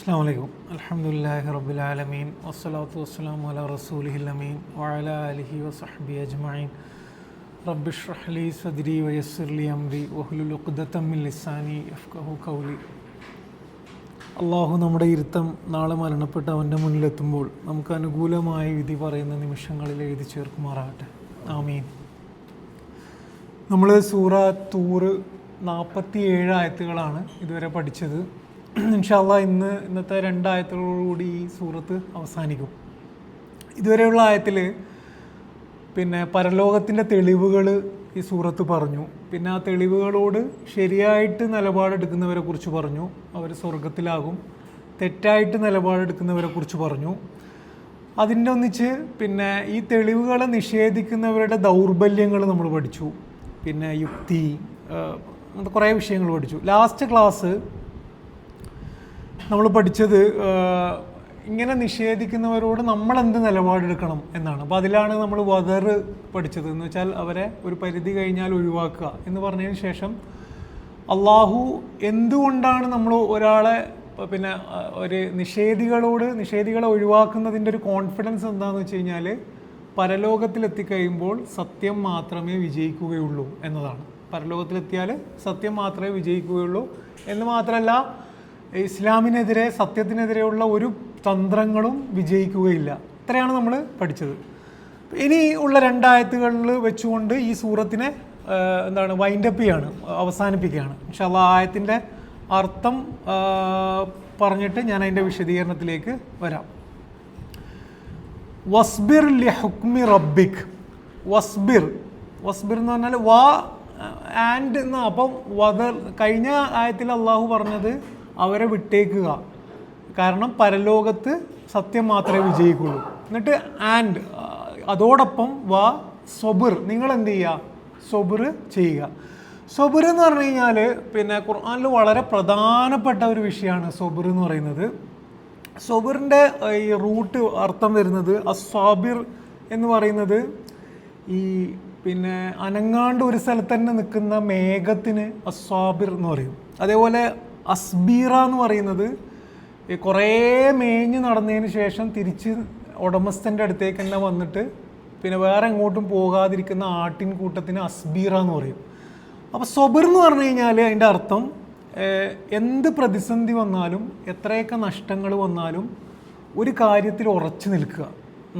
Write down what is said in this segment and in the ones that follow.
അസ്സലാമു അലൈക്കും. അൽഹംദുലില്ലാഹി റബ്ബിൽ ആലമീൻ വസ്സലാത്തു വസ്സലാമു അലാ റസൂലിഹിൽ അമീൻ വഅലാ ആലിഹി വസഹ്ബിഹി അജ്മഈൻ. റബ്ബി ഇശ്റഹ് ലി സദ്രി വയസ്സിർ ലി അംരി വഹ്ലുൽ ഉഖ്ദതം മിൻ ലിസാനി യഫ്ഖഹു ഖൗലി. അള്ളാഹു നമ്മുടെ ഇരുത്തം നാളെ മരണപ്പെട്ട് അവൻ്റെ മുന്നിലെത്തുമ്പോൾ നമുക്ക് അനുകൂലമായ വിധി പറയുന്ന നിമിഷങ്ങളിൽ എഴുതി ചേർക്കുമാറാകട്ടെ. ആമീൻ. നമ്മൾ സൂറ തൂറ് 47 ആയത്തുകളാണ് ഇതുവരെ പഠിച്ചത്. ഇൻഷാ അല്ലാഹ് ഇന്നത്തെ 2 ആയത്തുകളോടുകൂടി ഈ സൂറത്ത് അവസാനിക്കും. ഇതുവരെയുള്ള ആയത്തിൽ പരലോകത്തിൻ്റെ തെളിവുകൾ ഈ സൂറത്ത് പറഞ്ഞു. പിന്നെ ആ തെളിവുകളോട് ശരിയായിട്ട് നിലപാടെടുക്കുന്നവരെ കുറിച്ച് പറഞ്ഞു, അവർ സ്വർഗത്തിലാകും. തെറ്റായിട്ട് നിലപാടെടുക്കുന്നവരെ കുറിച്ച് പറഞ്ഞു. അതിൻ്റെ ഒന്നിച്ച് ഈ തെളിവുകളെ നിഷേധിക്കുന്നവരുടെ ദൗർബല്യങ്ങൾ നമ്മൾ പഠിച്ചു. യുക്തി, അങ്ങനത്തെ കുറേ വിഷയങ്ങൾ പഠിച്ചു. ലാസ്റ്റ് ക്ലാസ് നമ്മൾ പഠിച്ചത് ഇങ്ങനെ നിഷേധിക്കുന്നവരോട് നമ്മളെന്ത് നിലപാടെടുക്കണം എന്നാണ്. അപ്പോൾ അതിലാണ് നമ്മൾ വദർ പഠിച്ചത്. എന്ന് വെച്ചാൽ അവരെ ഒരു പരിധി കഴിഞ്ഞാൽ ഒഴിവാക്കുക എന്ന് പറഞ്ഞതിന് ശേഷം അള്ളാഹു എന്തുകൊണ്ടാണ് നമ്മൾ ഒരാളെ ഒരു നിഷേധികളെ ഒഴിവാക്കുന്നതിൻ്റെ ഒരു കോൺഫിഡൻസ് എന്താണെന്ന് വെച്ച് കഴിഞ്ഞാൽ പരലോകത്തിലെത്തിക്കഴിയുമ്പോൾ സത്യം മാത്രമേ വിജയിക്കുകയുള്ളൂ എന്നതാണ്. പരലോകത്തിലെത്തിയാൽ സത്യം മാത്രമേ വിജയിക്കുകയുള്ളൂ എന്ന് മാത്രമല്ല, ഇസ്ലാമിനെതിരെ സത്യത്തിനെതിരെയുള്ള ഒരു തന്ത്രങ്ങളും വിജയിക്കുകയില്ല. ഇത്രയാണ് നമ്മൾ പഠിച്ചത്. ഇനി ഉള്ള 2 ആയത്തുകളിൽ വെച്ചുകൊണ്ട് ഈ സൂറത്തിനെ വൈൻഡപ്പ് ചെയ്യാണ്, അവസാനിപ്പിക്കുകയാണ്. ഇൻഷാ അല്ലാഹ് ആയത്തിൻ്റെ അർത്ഥം പറഞ്ഞിട്ട് ഞാൻ അതിൻ്റെ വിശദീകരണത്തിലേക്ക് വരാം. വസ്ബിർ ലി ഹുക്മി റബ്ബിക്. വസ്ബിർ എന്ന് പറഞ്ഞാൽ വാ ആൻഡ് എന്ന്. അപ്പം വദർ കഴിഞ്ഞ ആയത്തിൽ അള്ളാഹു പറഞ്ഞത് അവരെ വിട്ടേക്കുക, കാരണം പരലോകത്ത് സത്യം മാത്രമേ വിജയിക്കുള്ളൂ. എന്നിട്ട് ആൻഡ് അതോടൊപ്പം വാ സൊബിർ, നിങ്ങൾ എന്ത് ചെയ്യുക? സൊബിർ ചെയ്യുക. സൊബിർ എന്ന് പറഞ്ഞു കഴിഞ്ഞാൽ ഖുർആനിൽ വളരെ പ്രധാനപ്പെട്ട ഒരു വിഷയമാണ് സൊബിർ എന്ന് പറയുന്നത്. സൊബിറിൻ്റെ ഈ റൂട്ട് അർത്ഥം വരുന്നത് അസ്വാബിർ എന്ന് പറയുന്നത് ഈ അനങ്ങാണ്ട് ഒരു സ്ഥലത്ത് തന്നെ നിൽക്കുന്ന മേഘത്തിന് അസ്വാബിർ എന്ന് പറയും. അതേപോലെ അസ്ബീറ എന്ന് പറയുന്നത് കുറേ മേഞ്ഞ് നടന്നതിന് ശേഷം തിരിച്ച് ഉടമസ്ഥൻ്റെ അടുത്തേക്ക് തന്നെ വന്നിട്ട് വേറെ എങ്ങോട്ടും പോകാതിരിക്കുന്ന ആട്ടിൻ കൂട്ടത്തിന് അസ്ബീറ എന്ന് പറയും. അപ്പോൾ സൊബിർ എന്ന് പറഞ്ഞു കഴിഞ്ഞാൽ അതിൻ്റെ അർത്ഥം എന്ത് പ്രതിസന്ധി വന്നാലും എത്രയൊക്കെ നഷ്ടങ്ങൾ വന്നാലും ഒരു കാര്യത്തിൽ ഉറച്ചു നിൽക്കുക.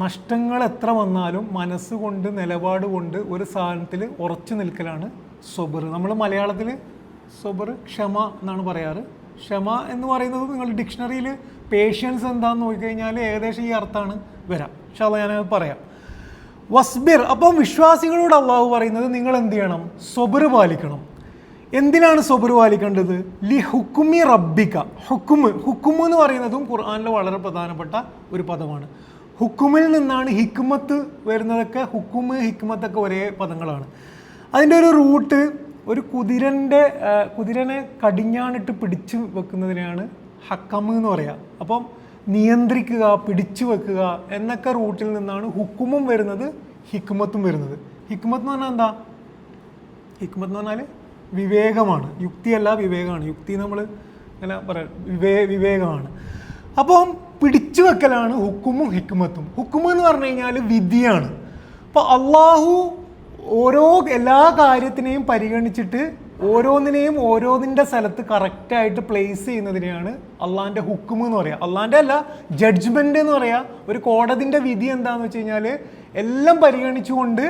നഷ്ടങ്ങൾ എത്ര വന്നാലും മനസ്സുകൊണ്ട് നിലപാട് കൊണ്ട് ഒരു സാധനത്തിൽ ഉറച്ചു നിൽക്കലാണ് സൊബിർ. നമ്മൾ മലയാളത്തിൽ സൊബിർ ക്ഷമ എന്നാണ് പറയാറ്. ക്ഷമ എന്ന് പറയുന്നത് നിങ്ങൾ ഡിക്ഷണറിയിൽ പേഷ്യൻസ് എന്താണെന്ന് നോക്കിക്കഴിഞ്ഞാൽ ഏകദേശം ഈ അർത്ഥമാണ് വരാം. ഇൻഷാ അല്ലാഹ് ഞാനത് പറയാം. വസ്ബിർ, അപ്പം വിശ്വാസികളോട് അള്ളാഹു പറയുന്നത് നിങ്ങൾ എന്ത് ചെയ്യണം? സൊബിർ പാലിക്കണം. എന്തിനാണ് സൊബിർ പാലിക്കേണ്ടത്? ലി ഹുക്കുമി റബ്ബിക. ഹുക്കുമ് എന്ന് പറയുന്നതും ഖുർആനിൽ വളരെ പ്രധാനപ്പെട്ട ഒരു പദമാണ്. ഹുക്കുമിൽ നിന്നാണ് ഹിക്മത്ത് വരുന്നതൊക്കെ. ഹുക്കുമ് ഹിക്മത്തൊക്കെ ഒരേ പദങ്ങളാണ്. അതിൻ്റെ ഒരു റൂട്ട് ഒരു കുതിരനെ കടിഞ്ഞാണിട്ട് പിടിച്ചു വെക്കുന്നതിനെയാണ് ഹക്കമ് എന്ന് പറയുക. അപ്പം നിയന്ത്രിക്കുക, പിടിച്ചു വെക്കുക എന്നൊക്കെ റൂട്ടിൽ നിന്നാണ് ഹുക്കുമും വരുന്നത്, ഹിക്മത്തും വരുന്നത്. ഹിക്മത്ത് എന്ന് പറഞ്ഞാൽ എന്താ? ഹിക്മത്ത് എന്ന് പറഞ്ഞാൽ വിവേകമാണ്, യുക്തിയല്ല വിവേകമാണ്. യുക്തി നമ്മൾ ഇങ്ങനെ പറയാം, വിവേകമാണ്. അപ്പം പിടിച്ചു വെക്കലാണ് ഹുക്കുമും ഹിക്മത്തും. ഹുക്കുമ് എന്ന് പറഞ്ഞു കഴിഞ്ഞാൽ വിധിയാണ്. അപ്പോൾ അള്ളാഹു എല്ലാ കാര്യത്തിനെയും പരിഗണിച്ചിട്ട് ഓരോന്നിൻ്റെ സ്ഥലത്ത് കറക്റ്റായിട്ട് പ്ലേസ് ചെയ്യുന്നതിനെയാണ് അള്ളാഹിൻ്റെ ഹുക്കുമ് എന്ന് പറയുക. അള്ളാഹിൻ്റെ അല്ല, ജഡ്ജ്മെൻ്റ് എന്ന് പറയുക. ഒരു കോടതിൻ്റെ വിധി എന്താണെന്ന് വെച്ച് കഴിഞ്ഞാൽ എല്ലാം പരിഗണിച്ചുകൊണ്ട്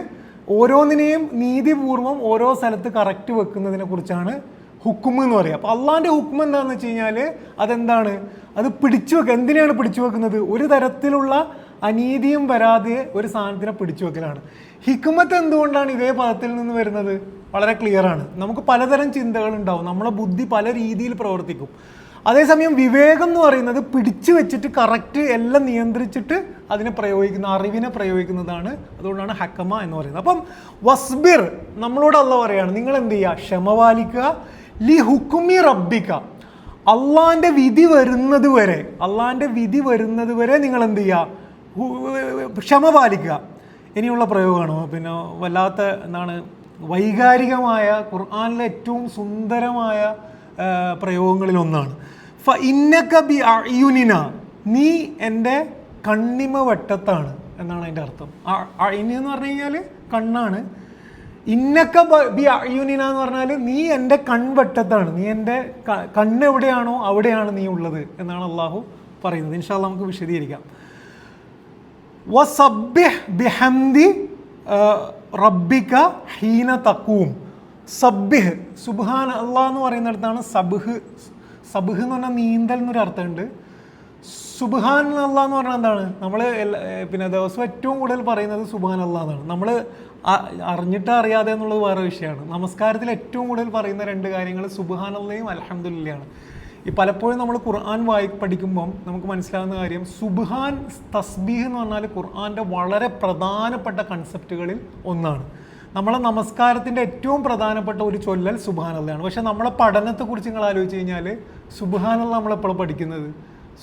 ഓരോന്നിനെയും നീതിപൂർവം ഓരോ സ്ഥലത്ത് കറക്റ്റ് വെക്കുന്നതിനെ കുറിച്ചാണ് ഹുക്കുമ് എന്ന് പറയുക. അപ്പോൾ അള്ളാഹിൻ്റെ ഹുക്കുമ് എന്താണെന്ന് വെച്ച് കഴിഞ്ഞാൽ അതെന്താണ്? അത് പിടിച്ചു വെക്കുക. എന്തിനാണ് പിടിച്ചു വെക്കുന്നത്? ഒരു തരത്തിലുള്ള അനീതിയും വരാതെ ഒരു സാധനത്തിനെ പിടിച്ചു വെക്കലാണ്. ഹിക്മത്ത് എന്തുകൊണ്ടാണ് ഇതേ പദത്തിൽ നിന്ന് വരുന്നത്? വളരെ ക്ലിയറാണ്. നമുക്ക് പലതരം ചിന്തകൾ ഉണ്ടാവും, നമ്മളെ ബുദ്ധി പല രീതിയിൽ പ്രവർത്തിക്കും. അതേസമയം വിവേകം എന്ന് പറയുന്നത് പിടിച്ചു വെച്ചിട്ട് കറക്റ്റ് എല്ലാം നിയന്ത്രിച്ചിട്ട് അറിവിനെ പ്രയോഗിക്കുന്നതാണ്. അതുകൊണ്ടാണ് ഹക്കമ എന്ന് പറയുന്നത്. അപ്പം വസ്ബിർ, നമ്മളോട് അള്ളാഹ് പറയാണ് നിങ്ങൾ എന്ത് ചെയ്യുക? ക്ഷമ പാലിക്കുക. ലി ഹുക്കുമി റബ്ബിക, അള്ളാഹിൻ്റെ വിധി വരുന്നത് വരെ നിങ്ങൾ എന്ത് ചെയ്യുക? ക്ഷമ പാലിക്കുക. ഇനിയുള്ള പ്രയോഗമാണ് വല്ലാത്ത വൈകാരികമായ ഖുർആനിലെ ഏറ്റവും സുന്ദരമായ പ്രയോഗങ്ങളിലൊന്നാണ്. ഇന്നക ബി അയുനിന, നീ എൻ്റെ കണ്ണിമ വട്ടത്താണ് എന്നാണ് അതിൻ്റെ അർത്ഥം. അയിന് എന്ന് പറഞ്ഞു കഴിഞ്ഞാൽ കണ്ണാണ്. ഇന്നക ബി അയുനിന എന്ന് പറഞ്ഞാൽ നീ എൻ്റെ കൺവട്ടത്താണ്, നീ എൻ്റെ കണ്ണ് എവിടെയാണോ അവിടെയാണ് നീ ഉള്ളത് എന്നാണ് അള്ളാഹു പറയുന്നത്. ഇൻഷാ അല്ലാഹ് നമുക്ക് വിശദീകരിക്കാം. വസബ്ബിഹ് ബിഹംദി റബ്ബിക ഹീന തഖൂം. സബ്ബിഹ്, സുബ്ഹാന അല്ലാഹ് എന്ന് പറയുന്നിടത്താണ് സബ്ഹ്. സബ്ഹ് എന്ന് പറഞ്ഞാൽ നീന്തൽ എന്നൊരു അർത്ഥമുണ്ട്. സുബ്ഹാൻ അല്ലാഹ് എന്ന് പറഞ്ഞാൽ എന്താണ്? നമ്മൾ പിന്നെ ദിവസം ഏറ്റവും കൂടുതൽ പറയുന്നത് സുബ്ഹാൻ അല്ലാഹ് എന്നാണ്. നമ്മൾ അറിഞ്ഞിട്ട് അറിയാതെ എന്നുള്ളത് വേറെ വിഷയമാണ്. നമസ്കാരത്തിൽ ഏറ്റവും കൂടുതൽ പറയുന്ന രണ്ട് കാര്യങ്ങൾ സുബ്ഹാൻ അല്ലാഹയും അൽഹംദുലില്ലയാണ്. ഈ പലപ്പോഴും നമ്മൾ ഖുർആൻ പഠിക്കുമ്പം നമുക്ക് മനസ്സിലാകുന്ന കാര്യം, സുബ്ഹാൻ തസ്ബീഹ് എന്ന് പറഞ്ഞാൽ ഖുർആൻ്റെ വളരെ പ്രധാനപ്പെട്ട കൺസെപ്റ്റുകളിൽ ഒന്നാണ്. നമ്മളെ നമസ്കാരത്തിൻ്റെ ഏറ്റവും പ്രധാനപ്പെട്ട ഒരു ചൊല്ലൽ സുബ്ഹാനല്ലാഹ്. പക്ഷേ നമ്മളെ പഠനത്തെക്കുറിച്ച് നിങ്ങൾ ആലോചിച്ച് കഴിഞ്ഞാൽ സുബ്ഹാനല്ലാഹ് നമ്മളെപ്പോഴും പഠിക്കുന്നത്,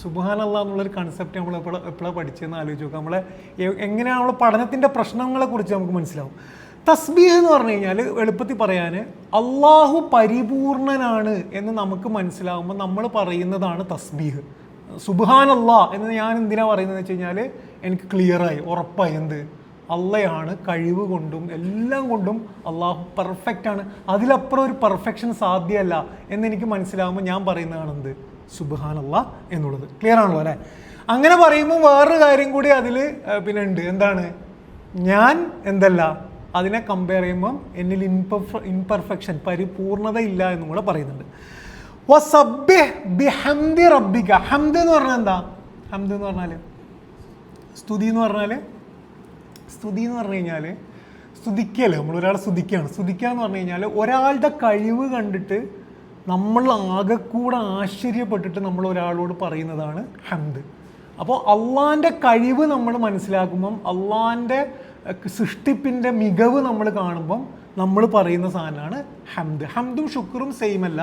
സുബ്ഹാനല്ലാഹ് എന്നുള്ളൊരു കൺസെപ്റ്റ് നമ്മൾ എപ്പോഴാണ് പഠിച്ചതെന്ന് ആലോചിച്ച് നോക്കുക. നമ്മളെ എങ്ങനെയാണ് നമ്മളെ പഠനത്തിൻ്റെ പ്രശ്നങ്ങളെക്കുറിച്ച് നമുക്ക് മനസ്സിലാവും. തസ്ബീഹ് എന്ന് പറഞ്ഞു കഴിഞ്ഞാൽ എളുപ്പത്തിൽ പറയാൻ അള്ളാഹു പരിപൂർണനാണ് എന്ന് നമുക്ക് മനസ്സിലാകുമ്പോൾ നമ്മൾ പറയുന്നതാണ് തസ്ബീഹ്. സുബ്ഹാനല്ലാഹ് എന്ന് ഞാൻ എന്തിനാണ് പറയുന്നത് വെച്ച് കഴിഞ്ഞാൽ എനിക്ക് ക്ലിയറായി, ഉറപ്പായി എന്ത് അള്ളയാണ് കഴിവ് കൊണ്ടും എല്ലാം കൊണ്ടും അള്ളാഹു പെർഫെക്റ്റ് ആണ്, അതിലപ്പുറം ഒരു പെർഫെക്ഷൻ സാധ്യമല്ല എന്നെനിക്ക് മനസ്സിലാകുമ്പോൾ ഞാൻ പറയുന്നതാണ് എന്ത് സുബ്ഹാനല്ലാഹ് എന്നുള്ളത്. ക്ലിയർ ആണല്ലോ അല്ലേ? അങ്ങനെ പറയുമ്പോൾ വേറൊരു കാര്യം കൂടി അതിൽ പിന്നെ ഉണ്ട്. എന്താണ്? ഞാൻ എന്തല്ല അതിനെ കമ്പയർ ചെയ്യുമ്പം എന്നിൽ ഇൻപെർഫെക്ഷൻ, പരിപൂർണത ഇല്ല എന്നും കൂടെ പറയുന്നുണ്ട്. വസബ്ബിഹ് ബിഹംദി റബ്ബിക. ഹംദ് എന്ന് പറഞ്ഞാൽ എന്താ? ഹംദ് എന്ന് പറഞ്ഞാൽ സ്തുതി എന്ന് പറഞ്ഞാൽ, സ്തുതി എന്ന് പറഞ്ഞു കഴിഞ്ഞാൽ സ്തുതിക്കല്ലേ, നമ്മൾ ഒരാളെ സ്തുതിക്കുകയാണ്. സ്തുതിക്കുക എന്ന് പറഞ്ഞു കഴിഞ്ഞാൽ ഒരാളുടെ കഴിവ് കണ്ടിട്ട് നമ്മൾ ആകെ കൂടെ ആശ്ചര്യപ്പെട്ടിട്ട് നമ്മൾ ഒരാളോട് പറയുന്നതാണ് ഹംദ്. അപ്പോൾ അള്ളാൻ്റെ കഴിവ് നമ്മൾ മനസ്സിലാക്കുമ്പം, അള്ളാൻ്റെ സൃഷ്ടിപ്പിൻ്റെ മികവ് നമ്മൾ കാണുമ്പം നമ്മൾ പറയുന്ന സാധനമാണ് ഹംദ്. ഹംദും ഷുക്റും സെയിം അല്ല.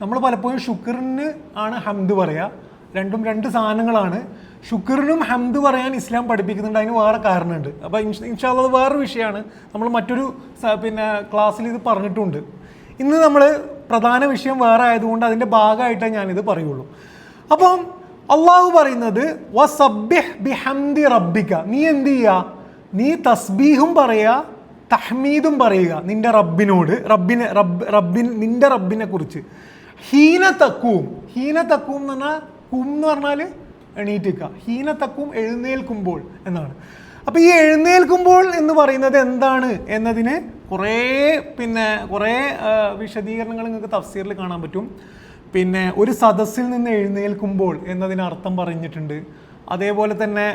നമ്മൾ പലപ്പോഴും ഷുക്റിന് ആണ് ഹംദ് പറയുക. രണ്ടും രണ്ട് സാധനങ്ങളാണ്. ഷുക്റിനും ഹംദ് പറയാൻ ഇസ്ലാം പഠിപ്പിക്കുന്നുണ്ട്. അതിന് വേറെ കാരണമുണ്ട്. അപ്പോൾ ഇൻഷാ അല്ലാഹ് അത് വേറെ വിഷയമാണ്. നമ്മൾ മറ്റൊരു പിന്നെ ക്ലാസ്സിൽ ഇത് പറഞ്ഞിട്ടുണ്ട്. ഇന്ന് നമ്മൾ പ്രധാന വിഷയം വേറെ ആയതുകൊണ്ട് അതിൻ്റെ ഭാഗമായിട്ടേ ഞാനിത് പറയുള്ളൂ. അപ്പം അള്ളാഹു പറയുന്നത് വസബ്ബിഹ് ബിഹംദി റബ്ബിക, നീ എന്ത് ചെയ്യുക? നീ തസ്ബീഹും പറയുക, തഹ്മീദും പറയുക നിന്റെ റബ്ബിനോട്, നിന്റെ റബ്ബിനെ കുറിച്ച്. ഹീന തക്കൂം. ഹീന തക്കൂം എന്ന് പറഞ്ഞാൽ, കും എന്ന് പറഞ്ഞാൽ എണീറ്റിക്കുക, ഹീന തക്കൂം എഴുന്നേൽക്കുമ്പോൾ എന്നാണ്. അപ്പോൾ ഈ എഴുന്നേൽക്കുമ്പോൾ എന്ന് പറയുന്നത് എന്താണ് എന്നതിന് കുറേ വിശദീകരണങ്ങൾ നിങ്ങൾക്ക് തഫ്സീറിൽ കാണാൻ പറ്റും. പിന്നെ ഒരു സദസ്സിൽ നിന്ന് എഴുന്നേൽക്കുമ്പോൾ എന്നതിന് അർത്ഥം പറഞ്ഞിട്ടുണ്ട്. അതേപോലെ തന്നെ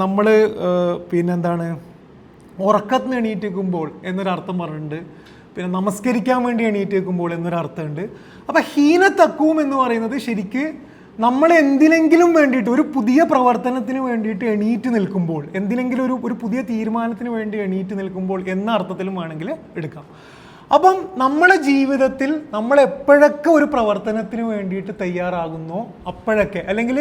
നമ്മൾ പിന്നെന്താണ് ഉറക്കത്തിന് എണീറ്റിരിക്കുമ്പോൾ എന്നൊരർത്ഥം പറഞ്ഞിട്ടുണ്ട്. പിന്നെ നമസ്കരിക്കാൻ വേണ്ടി എണീറ്റിരിക്കുമ്പോൾ എന്നൊരർത്ഥമുണ്ട്. അപ്പോൾ ഹീന തക്കൂം എന്ന് പറയുന്നത് ശരിക്ക് നമ്മൾ എന്തിനെങ്കിലും വേണ്ടിയിട്ട്, ഒരു പുതിയ പ്രവർത്തനത്തിന് വേണ്ടിയിട്ട് എണീറ്റ് നിൽക്കുമ്പോൾ, എന്തിനെങ്കിലും ഒരു പുതിയ തീരുമാനത്തിന് വേണ്ടി എണീറ്റ് നിൽക്കുമ്പോൾ എന്ന അർത്ഥത്തിലും വേണമെങ്കിൽ എടുക്കാം. അപ്പം നമ്മുടെ ജീവിതത്തിൽ നമ്മൾ എപ്പോഴൊക്കെ ഒരു പ്രവർത്തനത്തിന് വേണ്ടിയിട്ട് തയ്യാറാകുന്നോ അപ്പോഴൊക്കെ, അല്ലെങ്കിൽ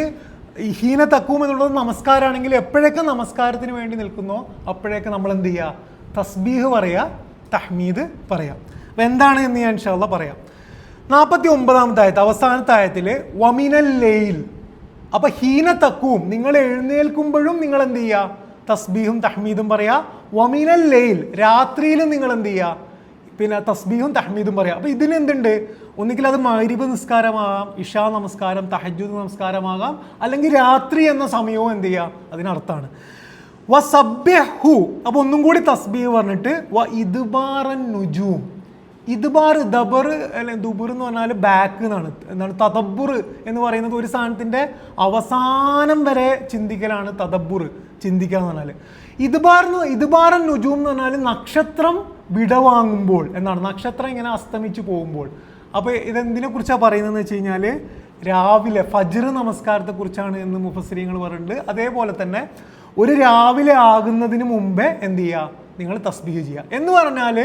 ഹീന തക്കൂം എന്നുള്ളത് നമസ്കാരമാണെങ്കിൽ എപ്പോഴൊക്കെ നമസ്കാരത്തിന് വേണ്ടി നിൽക്കുന്നോ അപ്പോഴൊക്കെ നമ്മൾ എന്ത് ചെയ്യുക? തസ്ബീഹ് പറയുക, തഹ്മീദ് പറയാം. അപ്പം എന്താണ് എന്ന് ഞാൻ ഇൻഷാ അല്ലാഹ് പറയാം. 49-ാമത്തെ ആയത്ത്, അവസാനത്തെ ആയത്തിൽ വമിനൽ ലൈൽ. അപ്പം ഹീന തക്കൂം, നിങ്ങൾ എഴുന്നേൽക്കുമ്പോഴും നിങ്ങൾ എന്ത് ചെയ്യുക? തസ്ബീഹും തഹ്മീദും പറയാ. വമിനൽ ലൈൽ, രാത്രിയിലും നിങ്ങൾ എന്ത് ചെയ്യുക? പിന്നെ തസ്ബീഹും തഹ്മീദും പറയാം. അപ്പോൾ ഇതിന് എന്തുണ്ട്? ഒന്നുകിൽ അത് മഗ്രിബ് നിസ്കാരമാകാം, ഇഷാ നമസ്കാരം, തഹജ്ജുദ് നമസ്കാരമാകാം, അല്ലെങ്കിൽ രാത്രി എന്ന സമയവും എന്ത് ചെയ്യുക? അതിനർത്ഥമാണ്. വസബ്ബിഹു. അപ്പോൾ ഒന്നും കൂടി തസ്ബീഹ് പറഞ്ഞിട്ട് വ ഇദ്ബാറൻ നുജൂം. ഇദ്ബാർ, ദബർ അല്ലെങ്കിൽ ദുബുർ എന്ന് പറഞ്ഞാൽ ബാക്ക് എന്നാണ്. എന്താണ് തദബ്ബുർ എന്ന് പറയുന്നത്? ഒരു സാധനത്തിൻ്റെ അവസാനം വരെ ചിന്തിക്കലാണ് തദബ്ബുർ, ചിന്തിക്കുക എന്ന് പറഞ്ഞാൽ. ഇദ്ബാറൻ നുജൂം എന്ന് പറഞ്ഞാൽ നക്ഷത്രം വിടവാങ്ങുമ്പോൾ എന്നാണ്. നക്ഷത്രം ഇങ്ങനെ അസ്തമിച്ച് പോകുമ്പോൾ. അപ്പോൾ ഇതെന്തിനെ കുറിച്ചാണ് പറയുന്നതെന്ന് വെച്ച് കഴിഞ്ഞാൽ രാവിലെ ഫജ്ർ നമസ്കാരത്തെക്കുറിച്ചാണ് എന്ന് മുഫസ്സിരീങ്ങൾ പറയുന്നുണ്ട്. അതേപോലെ തന്നെ ഒരു രാവിലെ ആകുന്നതിന് മുമ്പേ എന്ത് ചെയ്യുക? നിങ്ങൾ തസ്ബീഹ് ചെയ്യുക എന്ന് പറഞ്ഞാൽ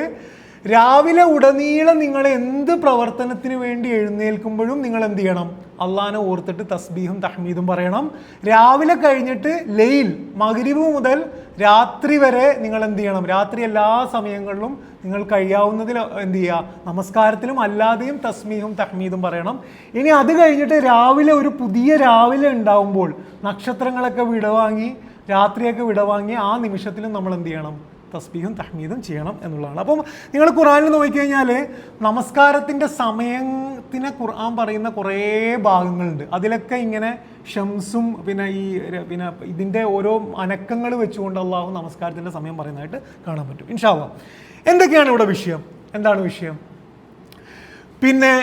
രാവിലെ ഉടനീളം നിങ്ങൾ എന്ത് പ്രവർത്തനത്തിന് വേണ്ടി എഴുന്നേൽക്കുമ്പോഴും നിങ്ങൾ എന്ത് ചെയ്യണം? അള്ളാനെ ഓർത്തിട്ട് തസ്ബീഹും തഹ്മീദും പറയണം. രാവിലെ കഴിഞ്ഞിട്ട് ലൈൽ മഗ്രിബ് മുതൽ രാത്രി വരെ നിങ്ങൾ എന്ത് ചെയ്യണം? രാത്രി എല്ലാ സമയങ്ങളിലും നിങ്ങൾ കഴിയാവുന്നതിൽ എന്ത് ചെയ്യുക? നമസ്കാരത്തിലും അല്ലാതെയും തസ്ബീഹും തഹ്മീദും പറയണം. ഇനി അത് കഴിഞ്ഞിട്ട് രാവിലെ ഒരു പുതിയ രാവിലെ ഉണ്ടാവുമ്പോൾ നക്ഷത്രങ്ങളൊക്കെ വിടവാങ്ങി രാത്രിയൊക്കെ വിടവാങ്ങി ആ നിമിഷത്തിലും നമ്മൾ എന്ത് ചെയ്യണം? തസ്ബീഹും തഹ്മീദും ചെയ്യണം എന്നുള്ളതാണ്. അപ്പം നിങ്ങൾ ഖുർആനിൽ നോക്കിക്കഴിഞ്ഞാൽ നമസ്കാരത്തിൻ്റെ സമയത്തിനെ ഖുർആൻ പറയുന്ന കുറേ ഭാഗങ്ങളുണ്ട്. അതിലൊക്കെ ഇങ്ങനെ ഷംസും പിന്നെ ഇതിൻ്റെ ഓരോ അനക്കങ്ങൾ വെച്ചുകൊണ്ട് അള്ളാഹു നമസ്കാരത്തിൻ്റെ സമയം പറയുന്നതായിട്ട് കാണാൻ പറ്റും. ഇൻഷാ അല്ലാഹ്. എന്തൊക്കെയാണ് ഇവിടെ വിഷയം? എന്താണ് വിഷയം? പിന്നെ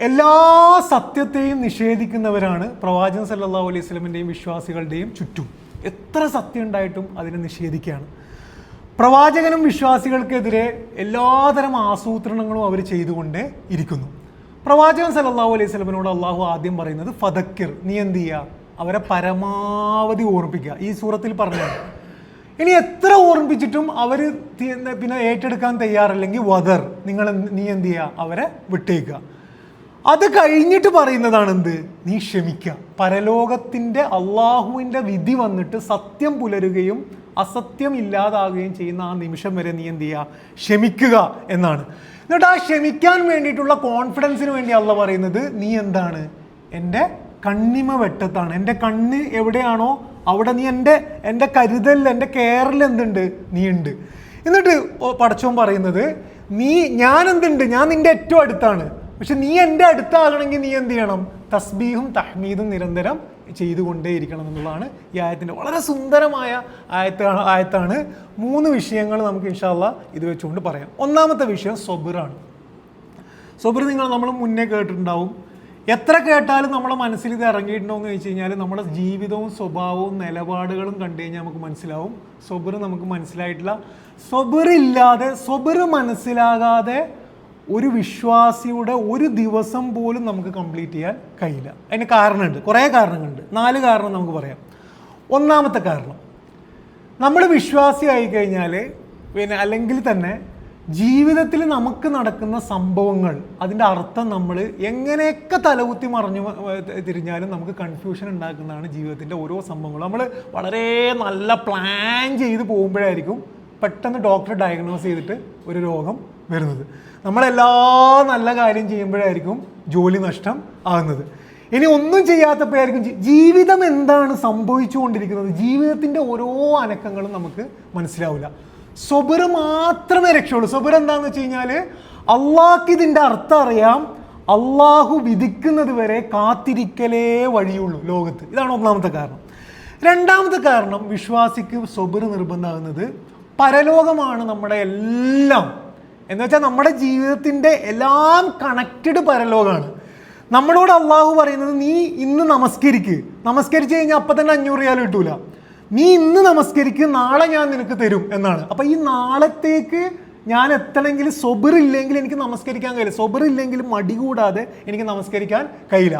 എല്ലാ സത്യത്തെയും നിഷേധിക്കുന്നവരാണ് പ്രവാചകൻ സല്ലല്ലാഹു അലൈഹി വസല്ലമിൻ്റെയും വിശ്വാസികളുടെയും ചുറ്റും. എത്ര സത്യം ഉണ്ടായിട്ടും അതിനെ നിഷേധിക്കുകയാണ്. പ്രവാചകനും വിശ്വാസികൾക്കെതിരെ എല്ലാതരം ആസൂത്രണങ്ങളും അവർ ചെയ്തുകൊണ്ടേ ഇരിക്കുന്നു. പ്രവാചകൻ സല്ലല്ലാഹു അലൈഹി വസല്ലമിനോട് അള്ളാഹു ആദ്യം പറയുന്നത് ഫദക്കിർ, നീ എന്ത് ചെയ്യുക? അവരെ പരമാവധി ഓർമ്മിപ്പിക്കുക. ഈ സൂറത്തിൽ പറഞ്ഞാണ്. ഇനി എത്ര ഓർമ്മിപ്പിച്ചിട്ടും അവർ പിന്നെ ഏറ്റെടുക്കാൻ തയ്യാറല്ലെങ്കിൽ വദർ, നീ എന്ത് ചെയ്യുക? അവരെ വിട്ടേക്കുക. അത് കഴിഞ്ഞിട്ട് പറയുന്നതാണ് എന്ത്? നീ ക്ഷമിക്കുക. പരലോകത്തിൻ്റെ അള്ളാഹുവിൻ്റെ വിധി വന്നിട്ട് സത്യം പുലരുകയും അസത്യം ഇല്ലാതാകുകയും ചെയ്യുന്ന ആ നിമിഷം വരെ നീ എന്ത് ചെയ്യുക? ക്ഷമിക്കുക എന്നാണ്. എന്നിട്ട് ആ ക്ഷമിക്കാൻ വേണ്ടിയിട്ടുള്ള കോൺഫിഡൻസിന് വേണ്ടി അള്ളാഹ് പറയുന്നത് നീ എന്താണ്? എൻ്റെ കണ്ണിമ വെട്ടത്താണ്. എൻ്റെ കണ്ണ് എവിടെയാണോ അവിടെ നീ എൻ്റെ കരുതലിൽ, എൻ്റെ കെയറിൽ എന്തുണ്ട്? നീ ഉണ്ട്. എന്നിട്ട് പടച്ചോൻ പറയുന്നത് ഞാൻ എന്തുണ്ട്? ഞാൻ നിൻ്റെ ഏറ്റവും അടുത്താണ്. പക്ഷെ നീ എൻ്റെ അടുത്താകണമെങ്കിൽ നീ എന്ത് ചെയ്യണം? തസ്ബീഹും തഹ്മീദും നിരന്തരം ചെയ്തുകൊണ്ടേയിരിക്കണം എന്നുള്ളതാണ് ഈ ആയത്തിൻ്റെ വളരെ സുന്ദരമായ ആയത്താണ്. 3 വിഷയങ്ങൾ നമുക്ക് ഇൻഷാ അല്ലാഹ് ഇത് വെച്ചുകൊണ്ട് പറയാം. ഒന്നാമത്തെ വിഷയം സബറാണ്. സബർ നമ്മൾ മുന്നേ കേട്ടിട്ടുണ്ടാവും. എത്ര കേട്ടാലും നമ്മുടെ മനസ്സിൽ ഇത് ഇറങ്ങിയിട്ടുണ്ടോ എന്ന് ചോദിച്ചു കഴിഞ്ഞാൽ നമ്മുടെ ജീവിതവും സ്വഭാവവും നിലപാടുകളും കണ്ടു കഴിഞ്ഞാൽ നമുക്ക് മനസ്സിലാവും സബർ നമുക്ക് മനസ്സിലായിട്ടില്ല. സബർ മനസ്സിലാകാതെ ഒരു വിശ്വാസിയുടെ ഒരു ദിവസം പോലും നമുക്ക് കംപ്ലീറ്റ് ചെയ്യാൻ കഴിയില്ല. അതിന് കാരണമുണ്ട്, കുറേ കാരണങ്ങളുണ്ട്. 4 കാരണം നമുക്ക് പറയാം. ഒന്നാമത്തെ കാരണം, നമ്മൾ വിശ്വാസിയായി കഴിഞ്ഞാൽ പിന്നെ അല്ലെങ്കിൽ തന്നെ ജീവിതത്തിൽ നമുക്ക് നടക്കുന്ന സംഭവങ്ങൾ അതിൻ്റെ അർത്ഥം നമ്മൾ എങ്ങനെയൊക്കെ തലകുത്തി മറിഞ്ഞു തിരിഞ്ഞാലും നമുക്ക് കൺഫ്യൂഷൻ ഉണ്ടാക്കുന്നതാണ് ജീവിതത്തിൻ്റെ ഓരോ സംഭവങ്ങളും. നമ്മൾ വളരെ നല്ല പ്ലാൻ ചെയ്ത് പോകുമ്പോഴായിരിക്കും പെട്ടെന്ന് ഡോക്ടർ ഡയഗ്നോസ് ചെയ്തിട്ട് ഒരു രോഗം വരുന്നത്. നമ്മളെല്ലാ നല്ല കാര്യം ചെയ്യുമ്പോഴായിരിക്കും ജോലി നഷ്ടം ആകുന്നത്. ഇനി ഒന്നും ചെയ്യാത്തപ്പോഴായിരിക്കും ജീവിതം എന്താണ് സംഭവിച്ചുകൊണ്ടിരിക്കുന്നത്, ജീവിതത്തിൻ്റെ ഓരോ അനക്കങ്ങളും നമുക്ക് മനസ്സിലാവില്ല. സബർ മാത്രമേ രക്ഷയുള്ളൂ. സബർ എന്താണെന്ന് വെച്ച് കഴിഞ്ഞാൽ അള്ളാഹ്ക്ക് ഇതിൻ്റെ അർത്ഥം അറിയാം, അള്ളാഹു വിധിക്കുന്നത് വരെ കാത്തിരിക്കലേ വഴിയുള്ളൂ ലോകത്ത്. ഇതാണ് ഒന്നാമത്തെ കാരണം. രണ്ടാമത്തെ കാരണം, വിശ്വാസിക്ക് സബർ നിർബന്ധമാകുന്നത് പരലോകമാണ് നമ്മുടെ എല്ലാം. എന്ന് വെച്ചാൽ നമ്മുടെ ജീവിതത്തിൻ്റെ എല്ലാം കണക്റ്റഡ് പരലോകമാണ്. നമ്മളോട് അള്ളാഹു പറയുന്നത് നീ ഇന്ന് നമസ്കരിച്ച് കഴിഞ്ഞാൽ അപ്പം തന്നെ 500 റിയാൽ കിട്ടൂല. നീ ഇന്ന് നമസ്കരിക്ക്, നാളെ ഞാൻ നിനക്ക് തരും എന്നാണ്. അപ്പം ഈ നാളത്തേക്ക് ഞാൻ എത്തണമെങ്കിൽ സബർ ഇല്ലെങ്കിൽ എനിക്ക് നമസ്കരിക്കാൻ കഴിയില്ല. സബർ ഇല്ലെങ്കിൽ മടി കൂടാതെ എനിക്ക് നമസ്കരിക്കാൻ കഴിയില്ല.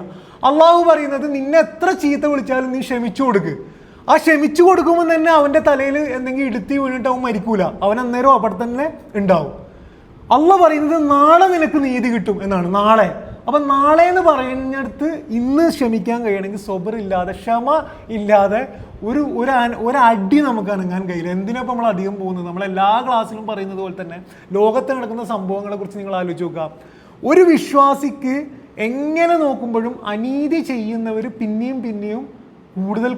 അള്ളാഹു പറയുന്നത് നിന്നെ എത്ര ചീത്ത വിളിച്ചാലും നീ ക്ഷമിച്ചു കൊടുക്ക്. ആ ക്ഷമിച്ചു കൊടുക്കുമ്പോൾ തന്നെ അവൻ്റെ തലയിൽ എന്തെങ്കിലും ഇടുത്തി വീണിട്ട് അവൻ മരിക്കൂല, അവൻ അന്നേരം അവിടെ തന്നെ ഉണ്ടാവും. അള്ളാഹ് പറയുന്നത് നാളെ നിനക്ക് നീതി കിട്ടും എന്നാണ്. നാളെ. അപ്പം നാളെ എന്ന് പറയുന്നിടത്ത് ഇന്ന് ക്ഷമിക്കാൻ കഴിയണമെങ്കിൽ സബർ ഇല്ലാതെ, ക്ഷമ ഇല്ലാതെ ഒരടി നമുക്ക് അനങ്ങാൻ കഴിയില്ല. എന്തിനാപ്പം നമ്മൾ അധികം പോകുന്നത്? നമ്മളെല്ലാ ക്ലാസ്സിലും പറയുന്നത് പോലെ തന്നെ ലോകത്ത് നടക്കുന്ന സംഭവങ്ങളെ കുറിച്ച് നിങ്ങൾ ആലോചിച്ച് നോക്കുക. ഒരു വിശ്വാസിക്ക് എങ്ങനെ നോക്കുമ്പോഴും അനീതി ചെയ്യുന്നവർ പിന്നെയും